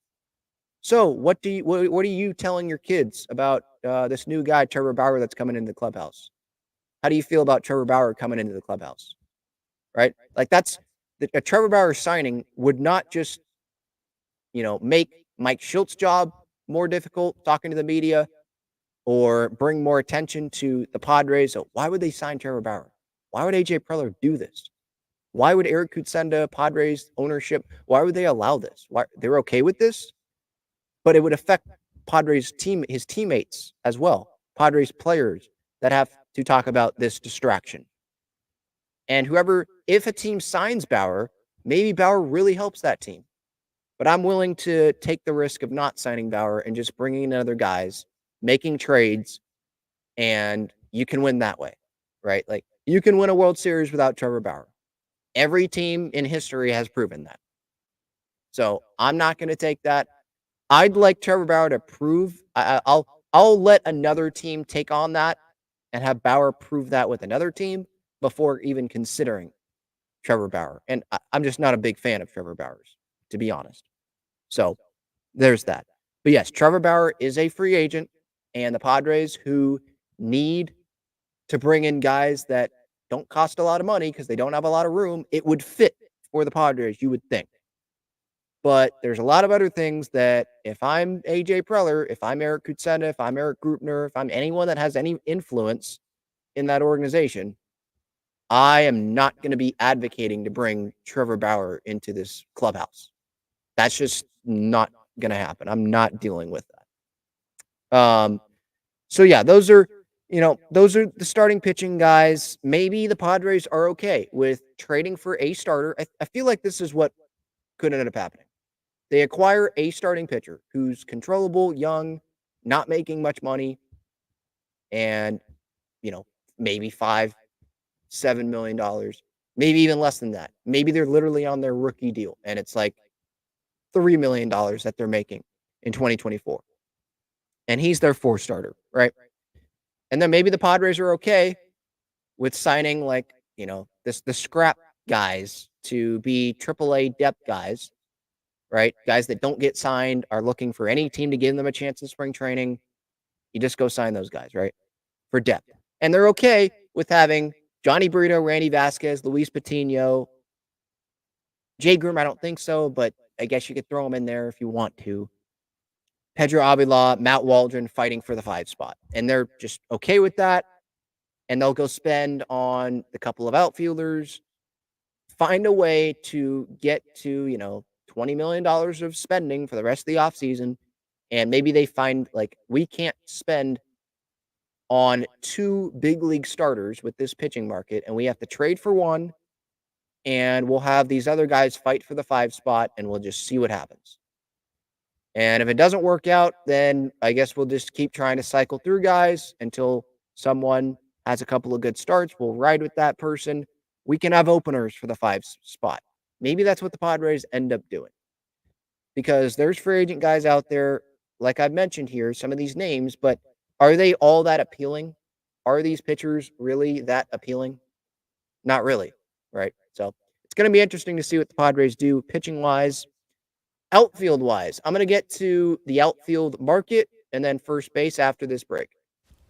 So what are you telling your kids about this new guy, Trevor Bauer, that's coming into the clubhouse? How do you feel about Trevor Bauer coming into the clubhouse? Right? Like, a Trevor Bauer signing would not just, make Mike Schultz's job more difficult talking to the media or bring more attention to the Padres. So why would they sign Trevor Bauer? Why would AJ Preller do this? Why would Eric Kutsenda, Padres ownership, why would they allow this? Why they're okay with this? But it would affect his teammates as well. Padres players that have to talk about this distraction. And if a team signs Bauer, maybe Bauer really helps that team. But I'm willing to take the risk of not signing Bauer and just bringing in other guys, making trades, and you can win that way, right? Like, you can win a World Series without Trevor Bauer. Every team in history has proven that. So I'm not going to take that. I'd like Trevor Bauer to prove. I'll let another team take on that and have Bauer prove that with another team before even considering Trevor Bauer. And I'm just not a big fan of Trevor Bauer's, to be honest. So there's that. But yes, Trevor Bauer is a free agent, and the Padres, who need to bring in guys that don't cost a lot of money because they don't have a lot of room, it would fit for the Padres, you would think. But there's a lot of other things that if I'm AJ Preller, if I'm Eric Kutsenda, if I'm Eric Grupner, if I'm anyone that has any influence in that organization, I am not going to be advocating to bring Trevor Bauer into this clubhouse. That's just not going to happen. I'm not dealing with that. So yeah, those are the starting pitching guys. Maybe the Padres are okay with trading for a starter. I feel like this is what could end up happening. They acquire a starting pitcher who's controllable, young, not making much money, and maybe $5-7 million, maybe even less than that. Maybe they're literally on their rookie deal, and it's like $3 million that they're making in 2024. And he's their 4 starter, right? And then maybe the Padres are okay with signing the scrap guys to be AAA depth guys, right? Guys that don't get signed, are looking for any team to give them a chance in spring training. You just go sign those guys, right? For depth. And they're okay with having Johnny Brito, Randy Vasquez, Luis Patino, Jay Groom. I don't think so, but I guess you could throw them in there if you want to. Pedro Avila, Matt Waldron fighting for the 5 spot. And they're just okay with that. And they'll go spend on the couple of outfielders, find a way to get to, $20 million of spending for the rest of the offseason. And maybe they find we can't spend on 2 big league starters with this pitching market, and we have to trade for one, and we'll have these other guys fight for the 5 spot, and we'll just see what happens. And if it doesn't work out, then I guess we'll just keep trying to cycle through guys until someone has a couple of good starts. We'll ride with that person. We can have openers for the 5 spot. Maybe that's what the Padres end up doing. Because there's free agent guys out there, like I've mentioned here, some of these names, but are they all that appealing? Are these pitchers really that appealing? Not really, right? So it's going to be interesting to see what the Padres do pitching-wise. Outfield-wise, I'm going to get to the outfield market and then first base after this break.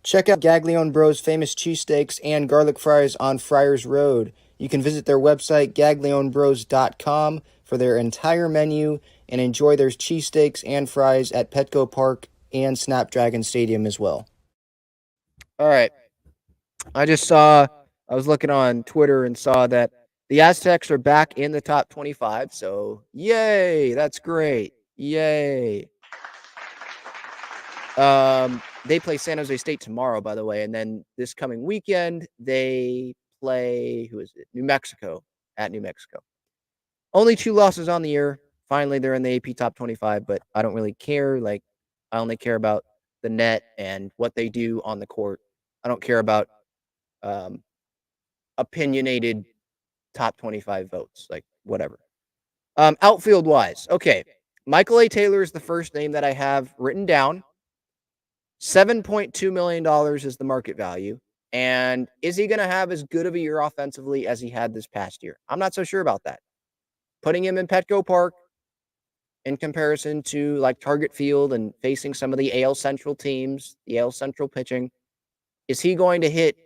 Check out Gaglione Bros' famous cheesesteaks and garlic fries on Friars Road. You can visit their website, gaglionebros.com, for their entire menu and enjoy their cheesesteaks and fries at Petco Park and Snapdragon Stadium as well. All right. I was looking on Twitter and saw that the Aztecs are back in the top 25. So, yay. That's great. Yay. They play San Jose State tomorrow, by the way. And then this coming weekend, they play, New Mexico, at New Mexico. Only 2 losses on the year. Finally, they're in the AP top 25, but I don't really care. I only care about the net and what they do on the court. I don't care about opinionated top 25 votes, whatever. Outfield wise, okay. Michael A. Taylor is the first name that I have written down. $7.2 million is the market value. And is he going to have as good of a year offensively as he had this past year? I'm not so sure about that. Putting him in Petco Park in comparison to Target Field and facing some of the AL Central teams, the AL Central pitching, is he going to hit,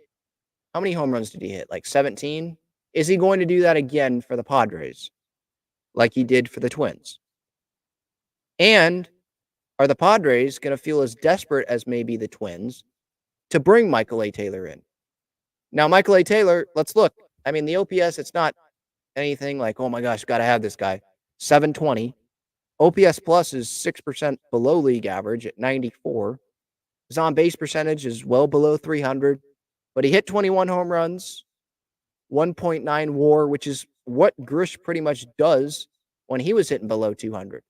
how many home runs did he hit? 17? Is he going to do that again for the Padres like he did for the Twins? And are the Padres going to feel as desperate as maybe the Twins to bring Michael A. Taylor in? Now, Michael A. Taylor, let's look. I mean, the OPS, it's not anything oh my gosh, got to have this guy. 720. OPS plus is 6% below league average at 94. His on-base percentage is well below 300. But he hit 21 home runs, 1.9 WAR, which is what Grish pretty much does when he was hitting below 200.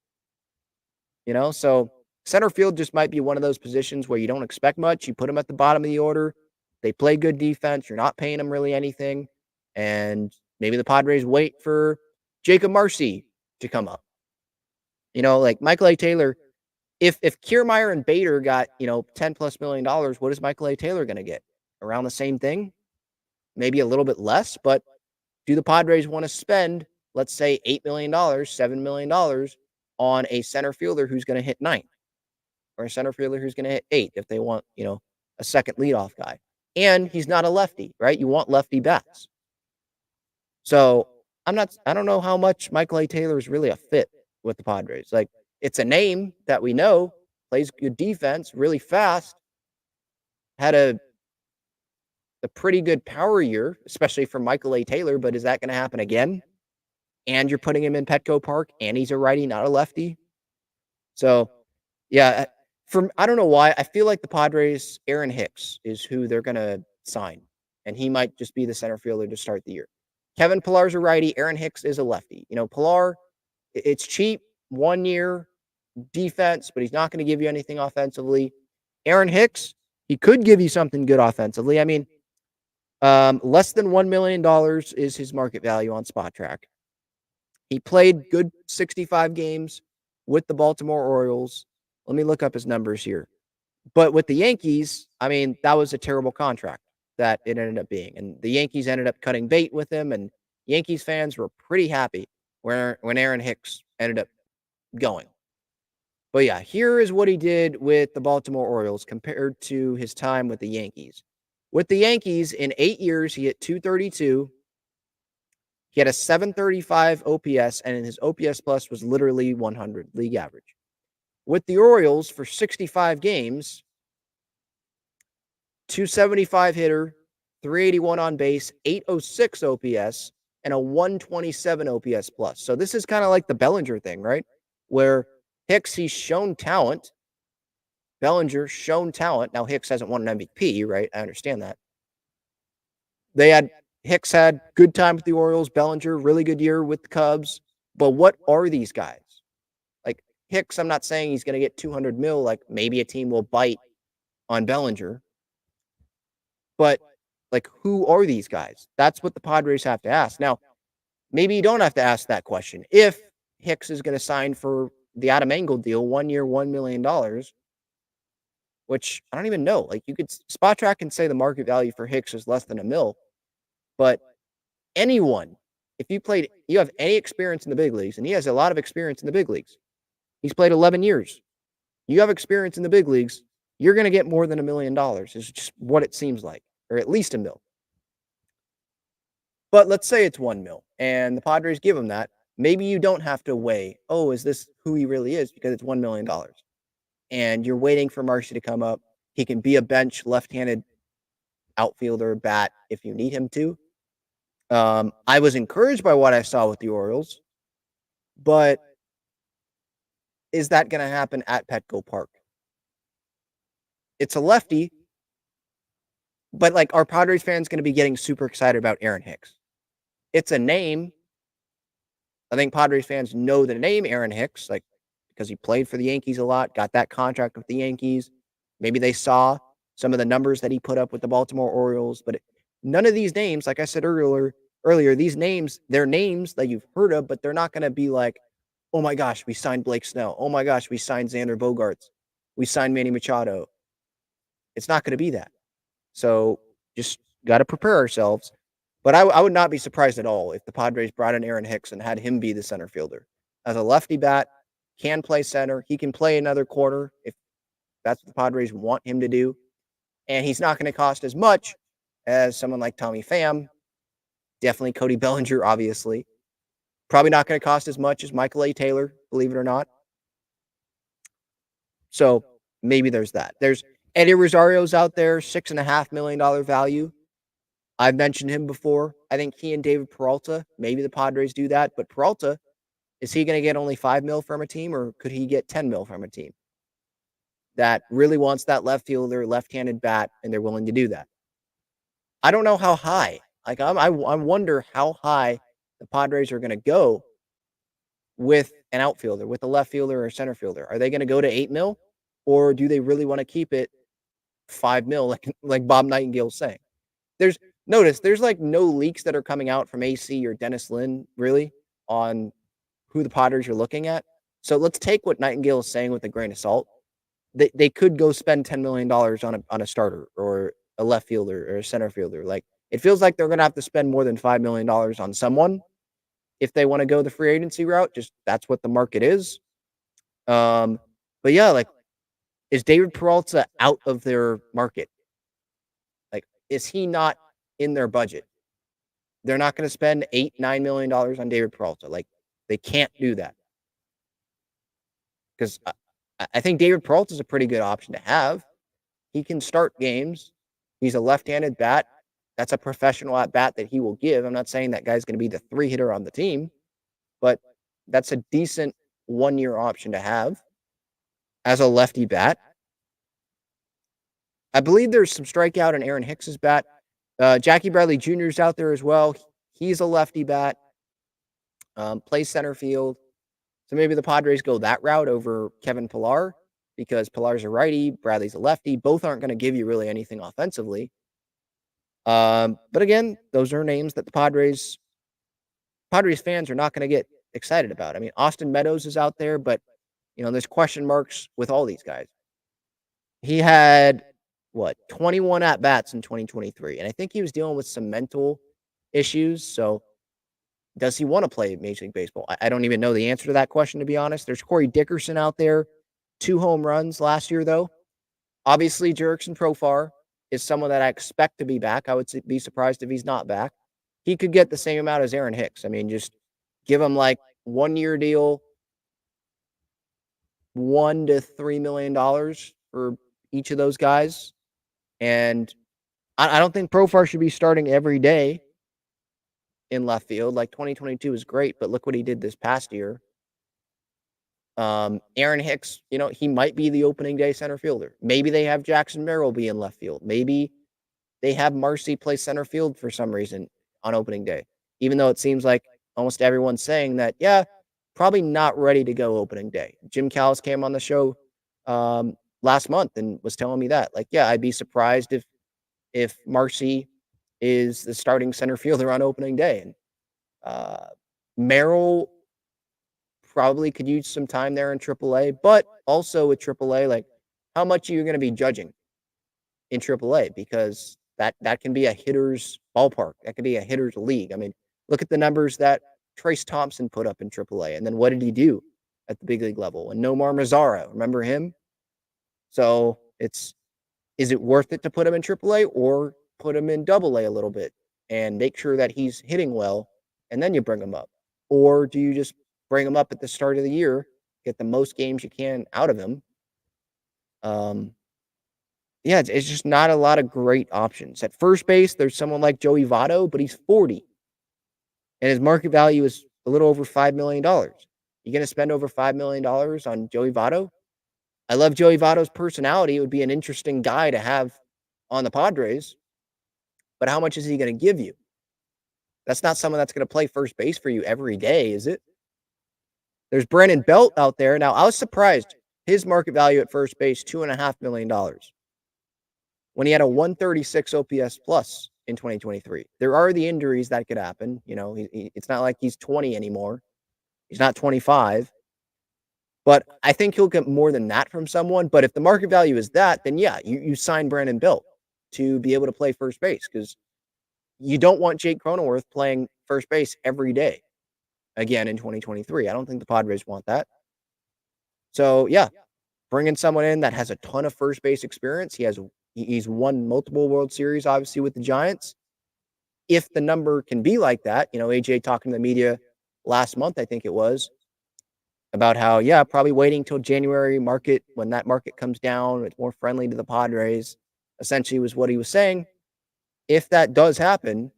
So center field just might be one of those positions where you don't expect much. You put them at the bottom of the order. They play good defense. You're not paying them really anything. And maybe the Padres wait for Jacob Marcy to come up. Michael A. Taylor, if Kiermaier and Bader got, $10+ million, what is Michael A. Taylor going to get? Around the same thing? Maybe a little bit less, but do the Padres want to spend, let's say, $8 million, $7 million on a center fielder who's going to hit 9? Or a center fielder who's going to hit 8 if they want, a second leadoff guy. And he's not a lefty, right? You want lefty bats. So I don't know how much Michael A. Taylor is really a fit with the Padres. Like, it's a name that we know, plays good defense, really fast, had a pretty good power year, especially for Michael A. Taylor, but is that going to happen again? And you're putting him in Petco Park, and he's a righty, not a lefty. So, yeah, I don't know why. I feel like the Padres, Aaron Hicks is who they're going to sign, and he might just be the center fielder to start the year. Kevin Pillar's a righty. Aaron Hicks is a lefty. Pillar, it's cheap, 1 year defense, but he's not going to give you anything offensively. Aaron Hicks, he could give you something good offensively. I mean, less than $1 million is his market value on Spot Track. He played good 65 games with the Baltimore Orioles. Let me look up his numbers here. But with the Yankees, I mean, that was a terrible contract that it ended up being. And the Yankees ended up cutting bait with him, and Yankees fans were pretty happy when Aaron Hicks ended up going. But yeah, here is what he did with the Baltimore Orioles compared to his time with the Yankees. With the Yankees, in 8 years, he hit .232. He had a .735 OPS, and his OPS plus was literally 100, league average. With the Orioles, for 65 games, .275 hitter, .381 on base, .806 OPS, and a .127 OPS plus. So this is kind of like the Bellinger thing, right? Where Hicks, he's shown talent. Bellinger, shown talent. Now, Hicks hasn't won an MVP, right? I understand that. Hicks had good time with the Orioles. Bellinger, really good year with the Cubs. But what are these guys? Like, Hicks, I'm not saying he's going to get 200 mil. Like, maybe a team will bite on Bellinger. But, like, who are these guys? That's what the Padres have to ask. Now, maybe you don't have to ask that question. If Hicks is going to sign for the Adam Engel deal, 1 year, $1 million, which I don't even know. Like, you could Spot Track and say the market value for Hicks is less than $1 million. But anyone, if you have any experience in the big leagues, and he has a lot of experience in the big leagues. He's played 11 years. You have experience in the big leagues, you're going to get more than $1 million. It's just what it seems like, or at least $1 million. But let's say it's $1 million, and the Padres give him that. Maybe you don't have to weigh, oh, is this who he really is? Because it's $1 million. And you're waiting for Marcy to come up. He can be a bench left-handed outfielder, bat, if you need him to. I was encouraged by what I saw with the Orioles, but is that going to happen at Petco Park? It's a lefty, but like, are Padres fans going to be getting super excited about Aaron Hicks? It's a name. I think Padres fans know the name Aaron Hicks, like, because he played for the Yankees a lot, got that contract with the Yankees. Maybe they saw some of the numbers that he put up with the Baltimore Orioles, but none of these names, like I said earlier, these names, they're names that you've heard of, but they're not going to be like, oh my gosh, we signed Blake Snell. Oh my gosh, we signed Xander Bogaerts. We signed Manny Machado. It's not going to be that. So just got to prepare ourselves. But I would not be surprised at all if the Padres brought in Aaron Hicks and had him be the center fielder. As a lefty bat, can play center. He can play another corner if that's what the Padres want him to do. And he's not going to cost as much as someone like Tommy Pham. Definitely Cody Bellinger, obviously. Probably not going to cost as much as Michael A. Taylor, believe it or not. So maybe there's that. There's Eddie Rosario's out there, $6.5 million value. I've mentioned him before. I think he and David Peralta, maybe the Padres do that. But Peralta, is he going to get only $5 million from a team, or could he get $10 million from a team that really wants that left fielder, left-handed bat, and they're willing to do that? I don't know how high. Like, I wonder how high the Padres are going to go with an outfielder, with a left fielder or a center fielder. Are they going to go to $8 million, or do they really want to keep it $5 million, like Bob Nightingale's saying? There's like no leaks that are coming out from AC or Dennis Lin, really, on who the Padres are looking at. So let's take what Nightingale is saying with a grain of salt. They could go spend $10 million on a starter or a left fielder or a center fielder. Like, it feels like they're going to have to spend more than $5 million on someone if they want to go the free agency route. Just that's what the market is. But yeah, like, is David Peralta out of their market? Like, is he not in their budget? They're not going to spend $8-9 million on David Peralta. Like, they can't do that. because I think David Peralta is a pretty good option to have. He can start games. He's a left-handed bat. That's a professional at bat that he will give. I'm not saying that guy's going to be the 3-hitter on the team, but that's a decent 1-year option to have as a lefty bat. I believe there's some strikeout in Aaron Hicks's bat. Jackie Bradley Jr. is out there as well. He's a lefty bat. Plays center field. So maybe the Padres go that route over Kevin Pillar because Pillar's a righty, Bradley's a lefty. Both aren't going to give you really anything offensively. But again, those are names that the Padres fans are not going to get excited about. I mean, Austin Meadows is out there, but there's question marks with all these guys. He had 21 at bats in 2023, and I think he was dealing with some mental issues. So, does he want to play Major League Baseball? I don't even know the answer to that question, to be honest. There's Corey Dickerson out there, 2 home runs last year, though. Obviously, Jurickson Profar is someone that I expect to be back. I would be surprised if he's not back. He could get the same amount as Aaron Hicks. I mean, just give him like 1-year deal, $1 to $3 million for each of those guys. And I don't think Profar should be starting every day in left field. Like 2022 is great, but look what he did this past year. Aaron Hicks, he might be the opening day center fielder. Maybe they have Jackson Merrill be in left field. Maybe they have Marcy play center field for some reason on opening day, even though it seems like almost everyone's saying that, yeah, probably not ready to go opening day. Jim Callis came on the show last month and was telling me that, like, yeah, I'd be surprised if Marcy is the starting center fielder on opening day. And Merrill probably could use some time there in AAA, but also with AAA, like, how much are you going to be judging in AAA? Because that can be a hitter's ballpark. That can be a hitter's league. I mean, look at the numbers that Trace Thompson put up in AAA, and then what did he do at the big league level? And Nomar Mazara, remember him? So is it worth it to put him in AAA or put him in AA a little bit and make sure that he's hitting well, and then you bring him up? Or do you just bring him up at the start of the year, get the most games you can out of him? Yeah, it's just not a lot of great options. At first base, there's someone like Joey Votto, but he's 40. And his market value is a little over $5 million. You going to spend over $5 million on Joey Votto? I love Joey Votto's personality. It would be an interesting guy to have on the Padres. But how much is he going to give you? That's not someone that's going to play first base for you every day, is it? There's Brandon Belt out there. Now, I was surprised. His market value at first base, $2.5 million. When he had a 136 OPS plus in 2023. There are the injuries that could happen. It's not like he's 20 anymore. He's not 25. But I think he'll get more than that from someone. But if the market value is that, then yeah, you sign Brandon Belt to be able to play first base, because you don't want Jake Cronenworth playing first base every day again in 2023. I don't think the Padres want that. So yeah, bringing someone in that has a ton of first base experience. He's won multiple World Series, obviously, with the Giants. If the number can be like that, AJ talking to the media last month, I think it was, about how, yeah, probably waiting till January market, when that market comes down, it's more friendly to the Padres, essentially was what he was saying. If that does happen,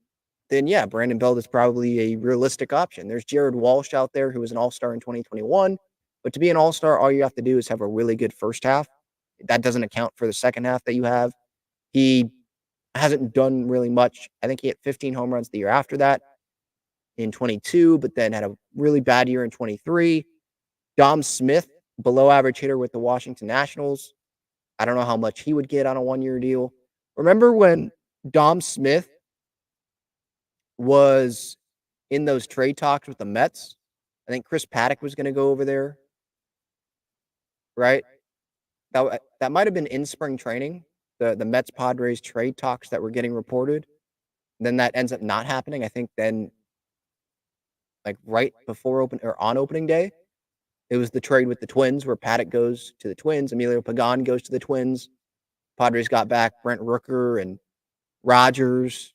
then yeah, Brandon Belt is probably a realistic option. There's Jared Walsh out there, who was an all-star in 2021. But to be an all-star, all you have to do is have a really good first half. That doesn't account for the second half that you have. He hasn't done really much. I think he hit 15 home runs the year after that in 22, but then had a really bad year in 23. Dom Smith, below average hitter with the Washington Nationals. I don't know how much he would get on a 1-year deal. Remember when Dom Smith was in those trade talks with the Mets? I think Chris Paddock was going to go over there, right? That might have been in spring training, the Mets Padres trade talks that were getting reported. Then that ends up not happening. I think then, like right before on opening day, it was the trade with the Twins where Paddock goes to the Twins, Emilio Pagan goes to the Twins. Padres got back Brent Rooker and Rogers.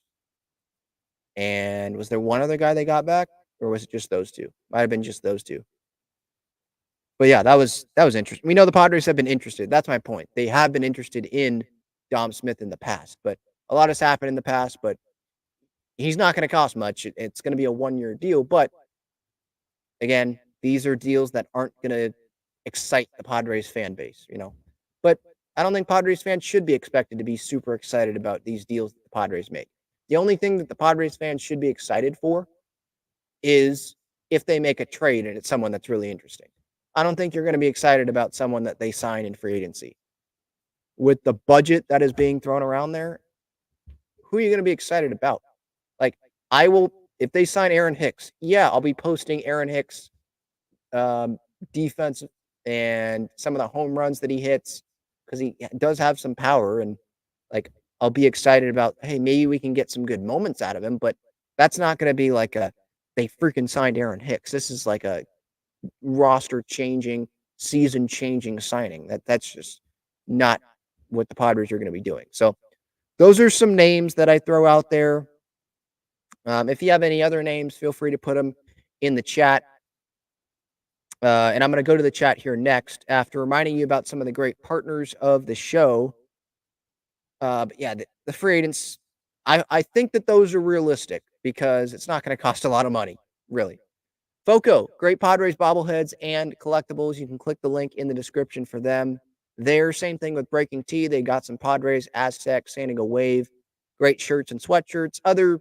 And was there one other guy they got back? Or was it just those two? Might have been just those two. But yeah, that was interesting. We know the Padres have been interested. That's my point. They have been interested in Dom Smith in the past, but a lot has happened in the past. But he's not going to cost much. It's going to be a 1-year deal. But again, these are deals that aren't going to excite the Padres fan base, But I don't think Padres fans should be expected to be super excited about these deals that the Padres make. The only thing that the Padres fans should be excited for is if they make a trade and it's someone that's really interesting. I don't think you're going to be excited about someone that they sign in free agency. With the budget that is being thrown around there, who are you going to be excited about? Like, I will, if they sign Aaron Hicks, yeah, I'll be posting Aaron Hicks defense and some of the home runs that he hits because he does have some power. And like, I'll be excited about, hey, maybe we can get some good moments out of him. But that's not going to be like they freaking signed Aaron Hicks. This is like a roster changing, season changing signing. That's just not what the Padres are going to be doing. So those are some names that I throw out there. If you have any other names, feel free to put them in the chat. And I'm going to go to the chat here next after reminding you about some of the great partners of the show. But yeah, the free agents, I think that those are realistic because it's not going to cost a lot of money, really. Foco, great Padres bobbleheads and collectibles. You can click the link in the description for them. There, same thing with Breaking Tea. They got some Padres, Aztecs, San Diego Wave, great shirts and sweatshirts. Other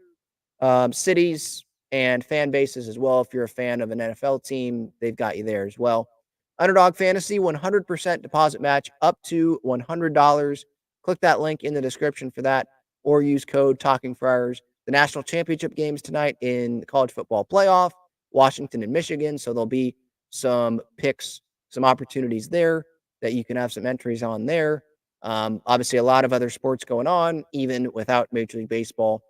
cities and fan bases as well. If you're a fan of an NFL team, they've got you there as well. Underdog Fantasy, 100% deposit match up to $100. Click that link in the description for that or use code Talking Friars. The national championship games tonight in the college football playoff, Washington and Michigan. So there'll be some picks, some opportunities there that you can have some entries on there. Obviously, a lot of other sports going on, even without Major League Baseball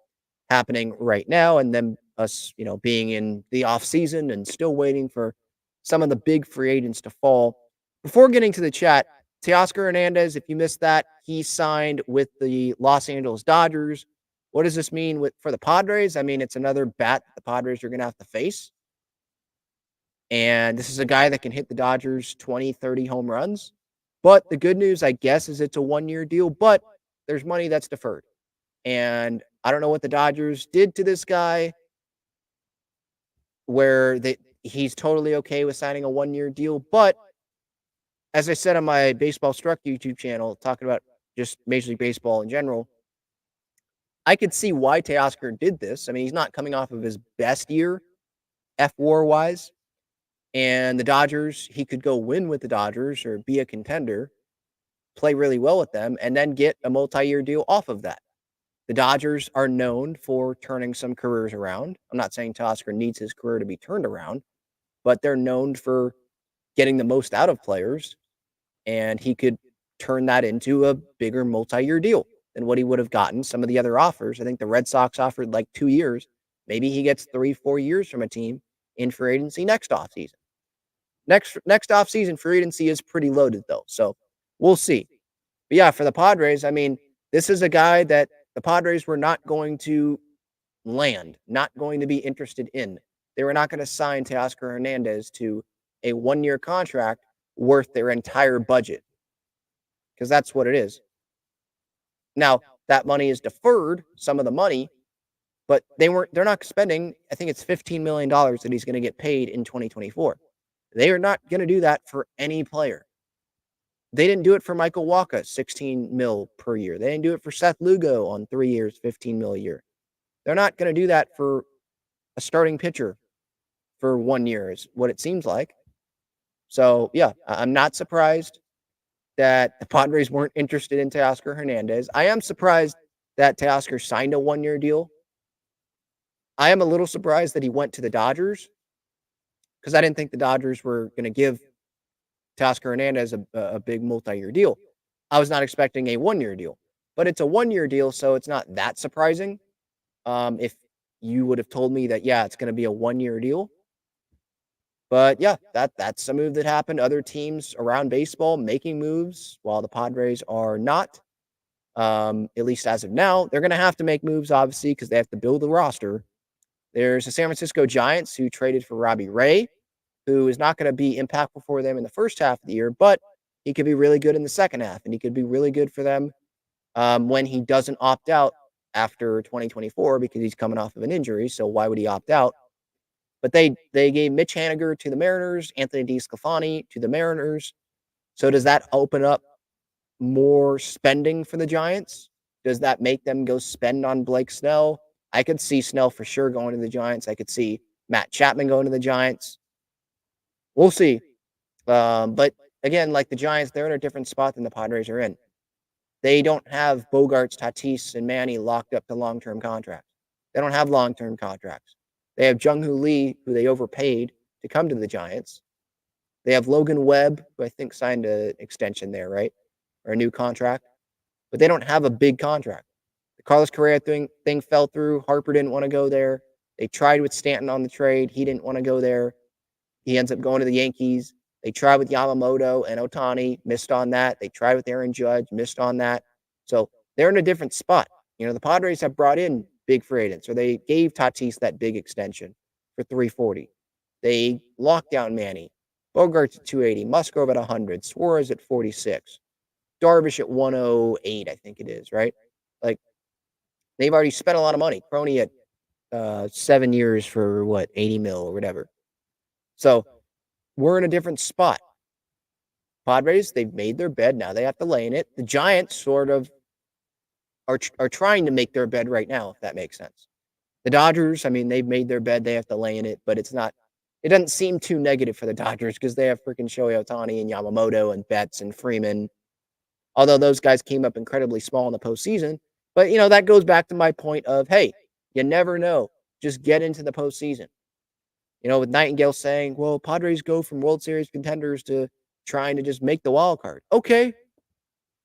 happening right now, and then us, being in the off season and still waiting for some of the big free agents to fall. Before getting to the chat, Teoscar Hernandez, if you missed that, he signed with the Los Angeles Dodgers. What does this mean for the Padres? I mean, it's another bat that the Padres are going to have to face. And this is a guy that can hit the Dodgers 20, 30 home runs. But the good news, I guess, is it's a 1-year deal, but there's money that's deferred. And I don't know what the Dodgers did to this guy where he's totally okay with signing a 1-year deal. But as I said on my Baseball Struck YouTube channel, talking about just Major League Baseball in general, I could see why Teoscar did this. I mean, he's not coming off of his best year, F-WAR wise. And the Dodgers, he could go win with the Dodgers or be a contender, play really well with them, and then get a multi-year deal off of that. The Dodgers are known for turning some careers around. I'm not saying Teoscar needs his career to be turned around, but they're known for getting the most out of players, and he could turn that into a bigger multi-year deal than what he would have gotten some of the other offers. I think the Red Sox offered like 2 years. Maybe he gets 3-4 years from a team in free agency next offseason. Next offseason, free agency is pretty loaded, though, so we'll see. But yeah, for the Padres, I mean, this is a guy that the Padres were not going to land, not going to be interested in. They were not going to sign Teoscar Hernandez to a 1-year contract worth their entire budget, because that's what it is. Now, that money is deferred, some of the money, but they're not spending, I think it's $15 million that he's going to get paid in 2024. They are not going to do that for any player. They didn't do it for Michael Wacha, $16 million per year. They didn't do it for Seth Lugo on 3 years, $15 million a year. They're not going to do that for a starting pitcher for 1 year, is what it seems like. So, yeah, I'm not surprised that the Padres weren't interested in Teoscar Hernandez. I am surprised that Teoscar signed a 1-year deal. I am a little surprised that he went to the Dodgers because I didn't think the Dodgers were going to give Teoscar Hernandez a big multi-year deal. I was not expecting a 1-year deal, but it's a 1-year deal, so it's not that surprising. If you would have told me that, yeah, it's going to be a 1-year deal. But yeah, that's a move that happened. Other teams around baseball making moves while the Padres are not, at least as of now. They're going to have to make moves, obviously, because they have to build a roster. There's the San Francisco Giants who traded for Robbie Ray. who is not going to be impactful for them in the first half of the year, but he could be really good in the second half, and he could be really good for them when he doesn't opt out after 2024 because he's coming off of an injury. So why would he opt out? But they gave Mitch Haniger to the Mariners, Anthony DeSclafani to the Mariners. So does that open up more spending for the Giants? Does that make them go spend on Blake Snell? I could see Snell for sure going to the Giants. I could see Matt Chapman going to the Giants. We'll see. But again, like the Giants, they're in a different spot than the Padres are in. They don't have Bogarts, Tatis, and Manny locked up to long-term contracts. They don't have long-term contracts. They have Jung-Hoo Lee, who they overpaid to come to the Giants. They have Logan Webb, who I think signed an extension there, right? Or a new contract. But they don't have a big contract. The Carlos Correa thing fell through. Harper didn't want to go there. They tried with Stanton on the trade. He didn't want to go there. He ends up going to the Yankees. They tried with Yamamoto and Ohtani, missed on that. They tried with Aaron Judge, missed on that. So they're in a different spot. You know, the Padres have brought in big free agents, or they gave Tatis that big extension for $340. They locked down Manny. Bogarts at $280, Musgrove at $100, Suarez at $46, Darvish at $108, I think it is, right? Like, they've already spent a lot of money. Crony at 7 years for what, $80 million or whatever. So we're in a different spot. Padres, they've made their bed. Now they have to lay in it. The Giants sort of are trying to make their bed right now, if that makes sense. The Dodgers, I mean, they've made their bed. They have to lay in it, but it doesn't seem too negative for the Dodgers because they have freaking Shohei Ohtani and Yamamoto and Betts and Freeman. Although those guys came up incredibly small in the postseason. But, you know, that goes back to my point of, hey, you never know. Just get into the postseason. You know, with Nightingale saying, well, Padres go from World Series contenders to trying to just make the wild card. Okay.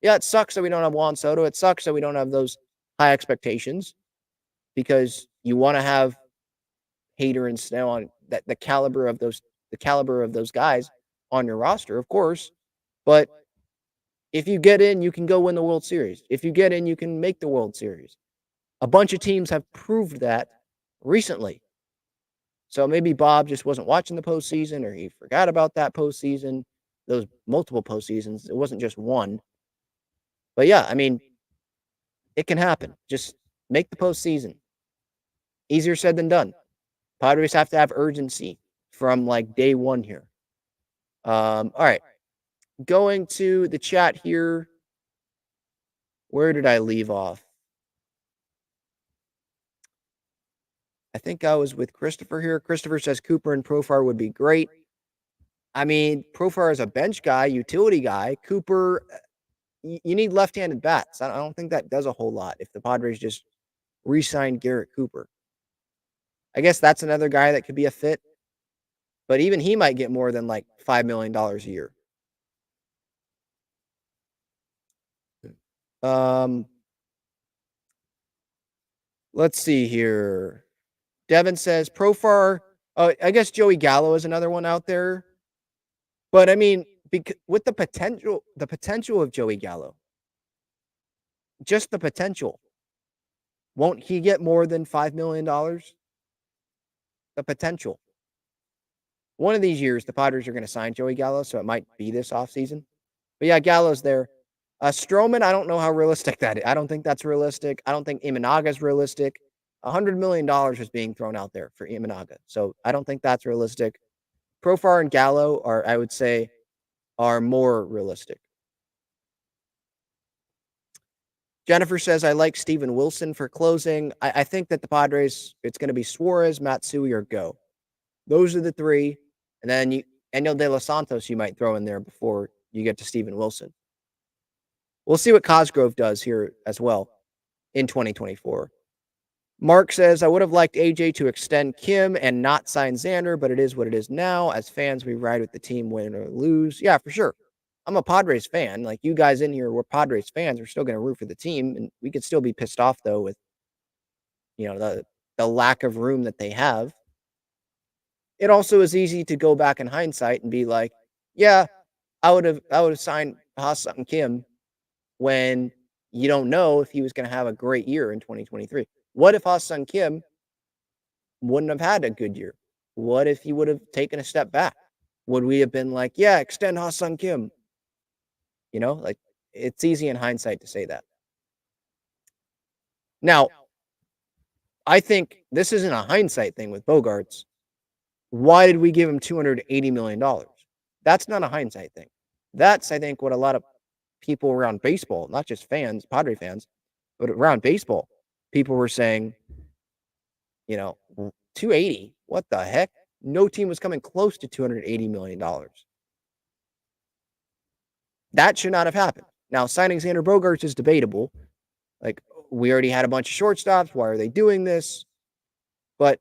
Yeah, it sucks that we don't have Juan Soto. It sucks that we don't have those high expectations because you want to have Hader and Snell on that the caliber of those guys on your roster, of course. But if you get in, you can go win the World Series. If you get in, you can make the World Series. A bunch of teams have proved that recently. So maybe Bob just wasn't watching the postseason or he forgot about that postseason, those multiple postseasons. It wasn't just one. But yeah, I mean, it can happen. Just make the postseason. Easier said than done. Padres have to have urgency from like day one here. All right. Going to the chat here. Where did I leave off? I think I was with Christopher here. Christopher says Cooper and Profar would be great. I mean, Profar is a bench guy, utility guy. Cooper, you need left-handed bats. I don't think that does a whole lot if the Padres just re-signed Garrett Cooper. I guess that's another guy that could be a fit. But even he might get more than like $5 million a year. Let's see here. Devin says Profar. Oh, I guess Joey Gallo is another one out there. But I mean, with the potential of Joey Gallo, just the potential, won't he get more than $5 million? The potential. One of these years, the Padres are going to sign Joey Gallo, so it might be this offseason. But yeah, Gallo's there. Stroman, I don't know how realistic that is. I don't think that's realistic. I don't think Imanaga is realistic. $100 million is being thrown out there for Imanaga. So I don't think that's realistic. Profar and Gallo are, I would say, are more realistic. Jennifer says, I like Steven Wilson for closing. I think that the Padres, it's going to be Suarez, Matsui, or Go. Those are the three. And then Daniel De Los Santos you might throw in there before you get to Steven Wilson. We'll see what Cosgrove does here as well in 2024. Mark says, I would have liked AJ to extend Kim and not sign Xander, but it is what it is now. As fans, we ride with the team, win or lose. Yeah, for sure. I'm a Padres fan. Like you guys in here, we're Padres fans. We're still going to root for the team. And we could still be pissed off, though, with, you know, the lack of room that they have. It also is easy to go back in hindsight and be like, yeah, I would have signed Ha-Seong Kim when you don't know if he was going to have a great year in 2023. What if Ha-Seong Kim wouldn't have had a good year? What if he would have taken a step back? would we have been like, yeah, extend Ha-Sung Kim? You know, like it's easy in hindsight to say that. Now, I think this isn't a hindsight thing with Bogarts. Why did we give him $280 million? That's not a hindsight thing. That's, I think, what a lot of people around baseball, not just fans, Padre fans, but around baseball, people were saying, 280, what the heck? No team was coming close to $280 million. That should not have happened. Now, signing Xander Bogaerts is debatable. Like, we already had a bunch of shortstops. Why are they doing this? But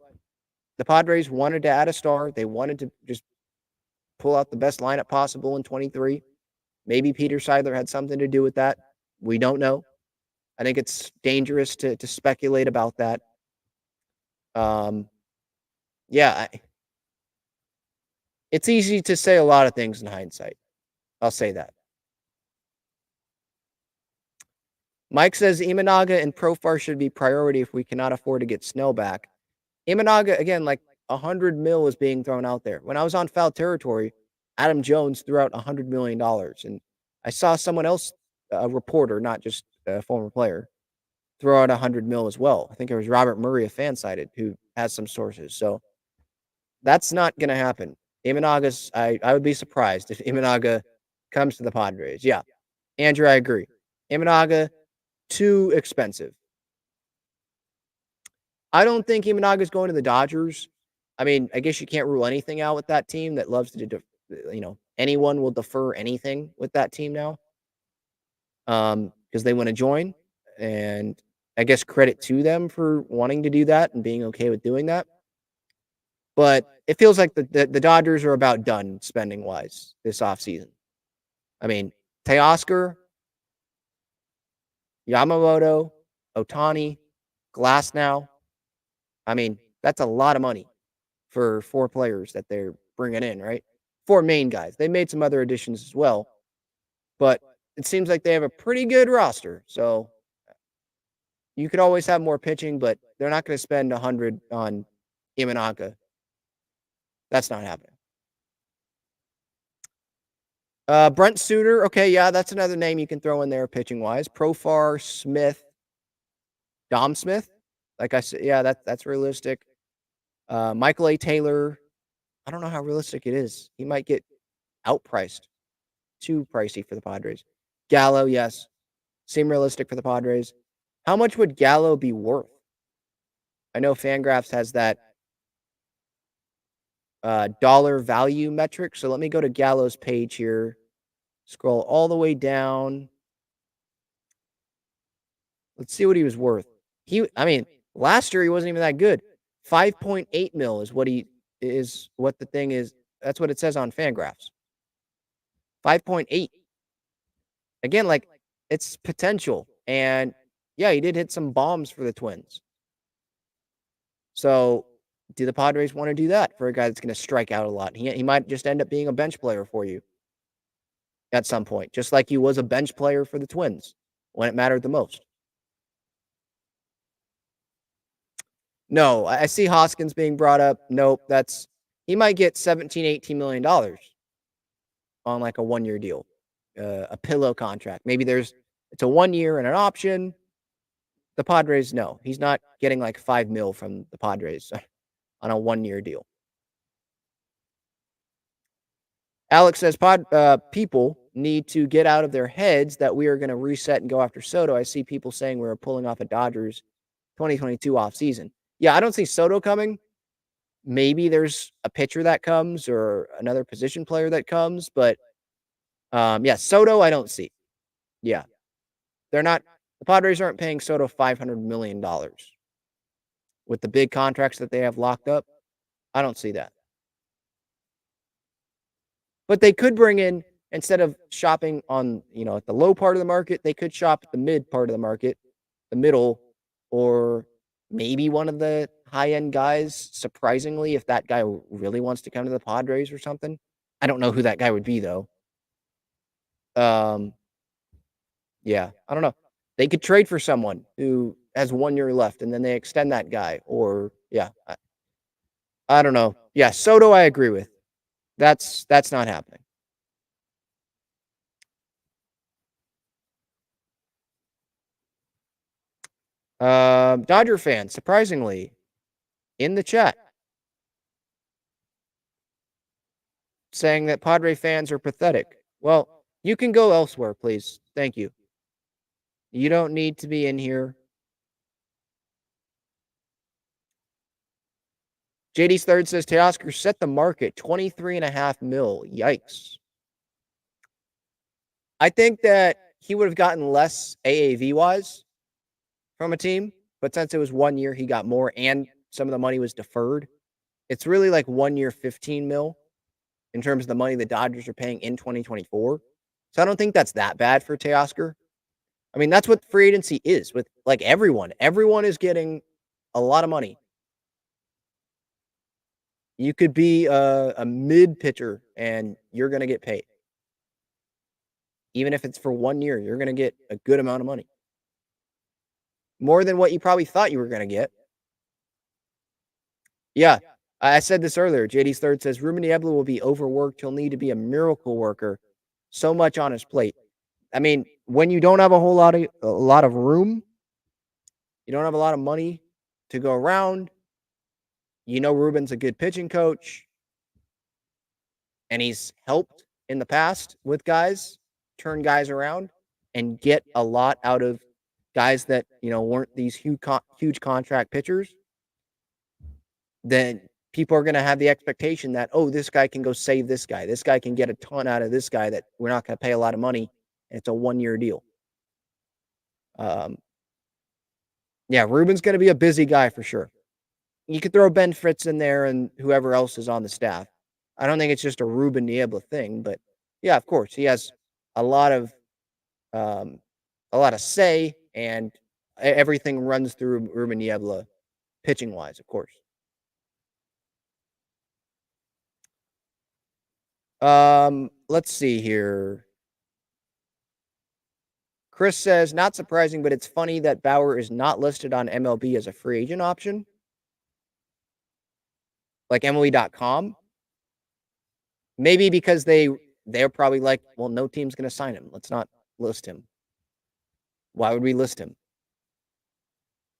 the Padres wanted to add a star. They wanted to just pull out the best lineup possible in 23. Maybe Peter Seidler had something to do with that. We don't know. I think it's dangerous to speculate about that. It's easy to say a lot of things in hindsight. I'll say that. Mike says Imanaga and Profar should be priority if we cannot afford to get Snell back. Imanaga, again, like $100 million is being thrown out there. When I was on Foul Territory, Adam Jones threw out $100 million. And I saw someone else, a reporter, not just a former player, throw out $100 million as well. I think it was Robert Murray of Fansided who has some sources. So that's not going to happen. Imanaga's, I would be surprised if Imanaga comes to the Padres. Yeah. Andrew, I agree. Imanaga, too expensive. I don't think Imanaga's going to the Dodgers. I mean, I guess you can't rule anything out with that team that loves to, anyone will defer anything with that team now. Because they want to join. And I guess credit to them for wanting to do that and being okay with doing that. But it feels like the Dodgers are about done spending wise this offseason. I mean, Teoscar, Yamamoto, Otani, Glasnow. I mean, that's a lot of money for 4 players that they're bringing in, right? 4 main guys. They made some other additions as well, but it seems like they have a pretty good roster. So you could always have more pitching, but they're not going to spend 100 on Imanaga. That's not happening. Brent Suter. Okay, yeah, that's another name you can throw in there pitching wise. Profar, Smith, Dom Smith. Like I said, yeah, that's realistic. Michael A. Taylor. I don't know how realistic it is. He might get outpriced. Too pricey for the Padres. Gallo, yes. Seem realistic for the Padres. How much would Gallo be worth? I know Fangraphs has that dollar value metric. So let me go to Gallo's page here. Scroll all the way down. Let's see what he was worth. Last year he wasn't even that good. 5.8 mil is what the thing is. That's what it says on Fangraphs. 5.8. Again, like it's potential. And yeah, he did hit some bombs for the Twins. So do the Padres want to do that for a guy that's going to strike out a lot? He might just end up being a bench player for you at some point, just like he was a bench player for the Twins when it mattered the most. No, I see Hoskins being brought up. Nope, he might get $17, $18 million on like a 1-year deal, a pillow contract. Maybe it's a 1 year and an option. The Padres, no, he's not getting like $5 million from the Padres on a 1-year deal. Alex says, people need to get out of their heads that we are going to reset and go after Soto. I see people saying we're pulling off a Dodgers 2022 offseason. Yeah, I don't see Soto coming. Maybe there's a pitcher that comes or another position player that comes, but Soto I don't see. Yeah. The Padres aren't paying Soto $500 million with the big contracts that they have locked up. I don't see that. But they could bring in, instead of shopping on, at the low part of the market, they could shop at the mid part of the market, the middle, or maybe one of the high-end guys, surprisingly, if that guy really wants to come to the Padres or something. I don't know who that guy would be, though. Yeah, I don't know. They could trade for someone who has 1 year left, and then they extend that guy. Or, yeah, I don't know. Yeah, Soto I agree with. That's not happening. Dodger fans, surprisingly, in the chat, saying that Padre fans are pathetic. Well, you can go elsewhere, please. Thank you. You don't need to be in here. JD's third says Teoscar set the market 23.5 mil. Yikes. I think that he would have gotten less AAV wise from a team, but since it was 1 year, he got more and some of the money was deferred. It's really like 1 year, 15 mil in terms of the money the Dodgers are paying in 2024. So I don't think that's that bad for Teoscar. I mean, that's what free agency is with like everyone. Everyone is getting a lot of money. You could be a mid pitcher and you're going to get paid. Even if it's for 1 year, you're going to get a good amount of money. More than what you probably thought you were going to get. Yeah, I said this earlier. JD's third says Ruben Niebla will be overworked. He'll need to be a miracle worker. So much on his plate. I mean, when you don't have a lot of room, you don't have a lot of money to go around. You know Ruben's a good pitching coach, and he's helped in the past with guys, turn guys around, and get a lot out of guys that weren't these huge contract pitchers. Then people are going to have the expectation that, oh, this guy can go save this guy. This guy can get a ton out of this guy that we're not going to pay a lot of money, and it's a 1 year deal. Yeah, Ruben's going to be a busy guy for sure. You could throw Ben Fritz in there and whoever else is on the staff. I don't think it's just a Ruben Niebla thing, but yeah, of course, he has a lot of say, and everything runs through Ruben Niebla, pitching wise, of course. Let's see here. Chris says, not surprising, but it's funny that Bauer is not listed on MLB as a free agent option. Like MLB.com. Maybe because they're probably like, well, no team's going to sign him. Let's not list him. Why would we list him?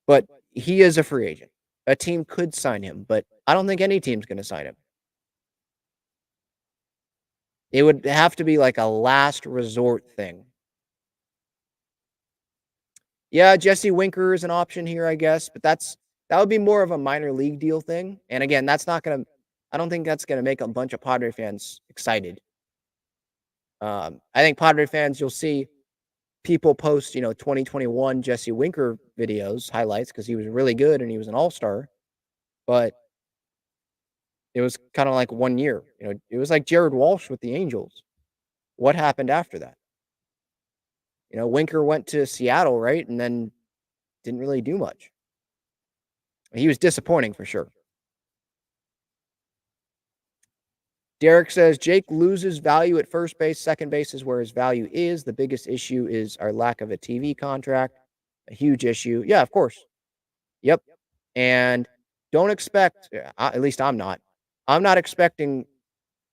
But he is a free agent. A team could sign him, but I don't think any team's going to sign him. It would have to be like a last resort thing. Yeah, Jesse Winker is an option here, I guess, but that would be more of a minor league deal thing. And again, I don't think that's going to make a bunch of Padre fans excited. I think Padre fans, you'll see people post, 2021 Jesse Winker videos, highlights, because he was really good and he was an all-star. But it was kind of like 1 year. It was like Jared Walsh with the Angels. What happened after that? Winker went to Seattle, right? And then didn't really do much. He was disappointing for sure. Derek says Jake loses value at first base. Second base is where his value is. The biggest issue is our lack of a TV contract. A huge issue. Yeah, of course. Yep. And don't expect, at least I'm not expecting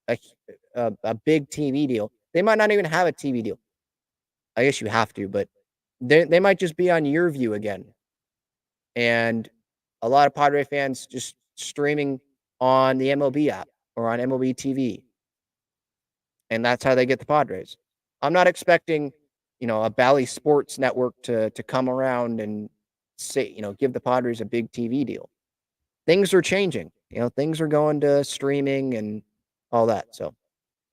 a big TV deal. They might not even have a TV deal. I guess you have to, but they might just be on your view again. And a lot of Padre fans just streaming on the MLB app or on MLB TV. And that's how they get the Padres. I'm not expecting, a Bally Sports network to come around and say, give the Padres a big TV deal. Things are changing. Things are going to streaming and all that. So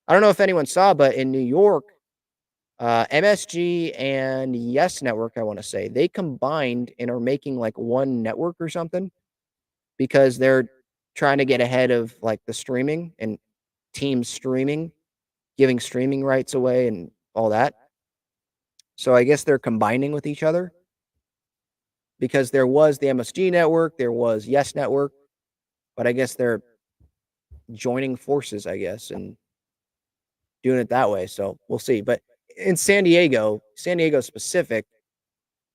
I don't know if anyone saw, but in New York, MSG and Yes Network, I want to say, they combined and are making like one network or something because they're trying to get ahead of like the streaming and team streaming, giving streaming rights away and all that. So I guess they're combining with each other because there was the MSG network, there was Yes Network, but I guess they're joining forces, I guess, and doing it that way. So we'll see. But in San Diego specific,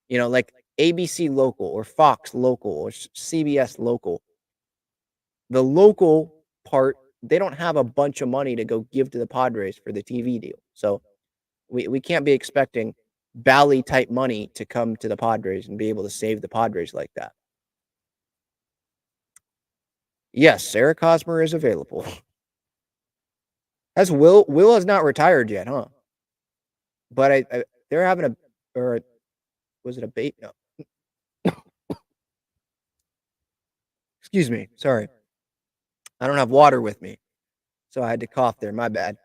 like ABC local or Fox local or CBS local, the local part they don't have a bunch of money to go give to the Padres for the TV deal. So we can't be expecting Bally type money to come to the Padres and be able to save the Padres like that. Yes, Sarah Cosmer is available. As Will has not retired yet, huh? But they're having a, or was it a bait? No. Excuse me. Sorry. I don't have water with me. So I had to cough there. My bad.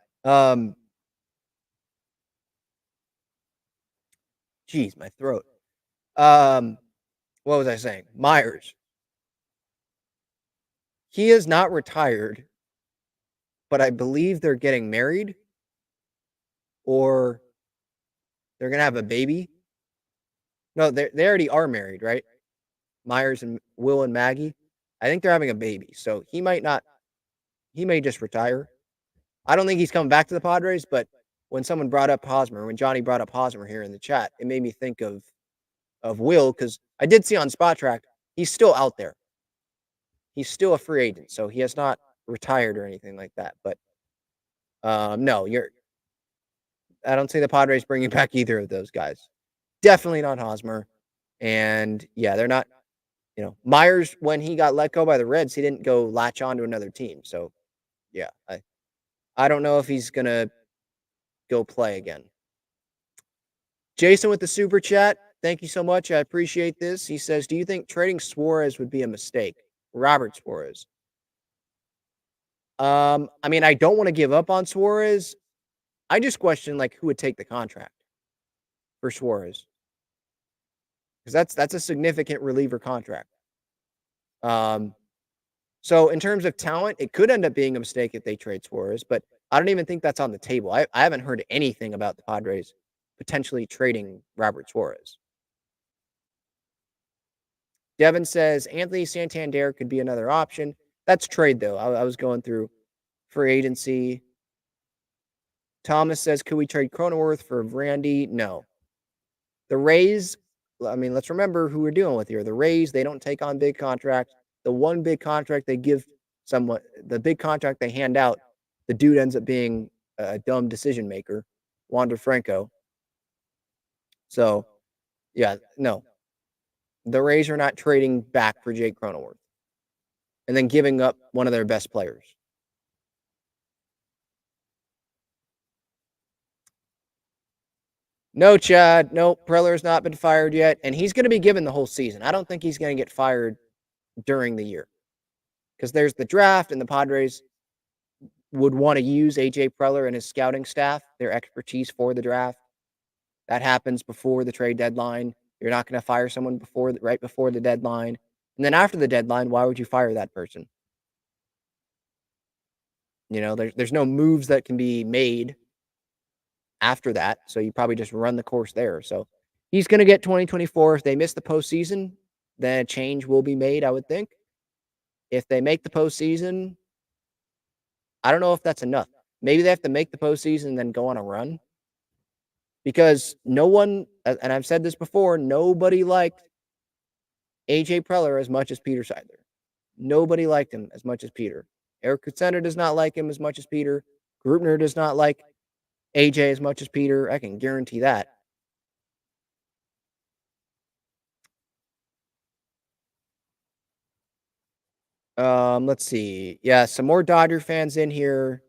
Geez, my throat. What was I saying? Myers. He is not retired, but I believe they're getting married or they're going to have a baby. No, they already are married, right? Myers and Will and Maggie. I think they're having a baby. So he may just retire. I don't think he's coming back to the Padres, but when someone brought up Hosmer, when Johnny brought up Hosmer here in the chat, it made me think of Will, because I did see on Spot Track, he's still out there. He's still a free agent, so he has not retired or anything like that. But no, I don't see the Padres bringing back either of those guys. Definitely not Hosmer. And yeah, they're not, Myers, when he got let go by the Reds, he didn't go latch on to another team. So yeah, I don't know if he's going to go play again. Jason with the super chat. Thank you so much. I appreciate this. He says, do you think trading Suarez would be a mistake? Robert Suarez. I mean, I don't want to give up on Suarez. I just question who would take the contract for Suarez. Because that's a significant reliever contract. So in terms of talent, it could end up being a mistake if they trade Suarez, but I don't even think that's on the table. I haven't heard anything about the Padres potentially trading Robert Suarez. Devin says Anthony Santander could be another option. That's trade, though. I was going through free agency. Thomas says, could we trade Cronenworth for Randy? No. The Rays, I mean, let's remember who we're dealing with here. The Rays, they don't take on big contracts. The one big contract they give someone, the big contract they hand out, the dude ends up being a dumb decision maker, Wander Franco. So, yeah, no. The Rays are not trading back for Jake Cronenworth and then giving up one of their best players. No, Chad. No, Preller's not been fired yet, and he's going to be given the whole season. I don't think he's going to get fired during the year because there's the draft, and the Padres would want to use A.J. Preller and his scouting staff, their expertise for the draft. That happens before the trade deadline. You're not going to fire someone right before the deadline. And then after the deadline, why would you fire that person? There's no moves that can be made after that. So you probably just run the course there. So he's going to get 2024. If they miss the postseason, then a change will be made, I would think. If they make the postseason, I don't know if that's enough. Maybe they have to make the postseason and then go on a run. Because no one, and I've said this before, nobody liked A.J. Preller as much as Peter Seidler. Nobody liked him as much as Peter. Eric Kutsender does not like him as much as Peter. Grubner does not like AJ as much as Peter. I can guarantee that. Let's see. Yeah, some more Dodger fans in here.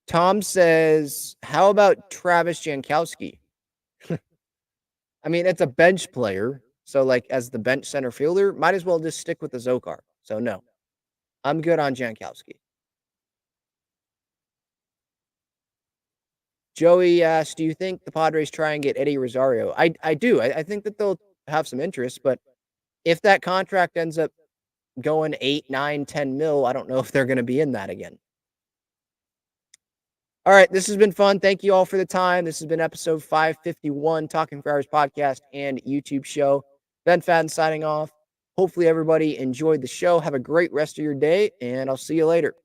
Tom says, how about Travis Jankowski? I mean, it's a bench player. So, as the bench center fielder, might as well just stick with the Zokar. So, no. I'm good on Jankowski. Joey asked, do you think the Padres try and get Eddie Rosario? I do. I think that they'll have some interest, but if that contract ends up going 8, 9, 10 mil, I don't know if they're going to be in that again. All right, this has been fun. Thank you all for the time. This has been episode 551, Talking for Hours podcast and YouTube show. Ben Fadden signing off. Hopefully everybody enjoyed the show. Have a great rest of your day, and I'll see you later.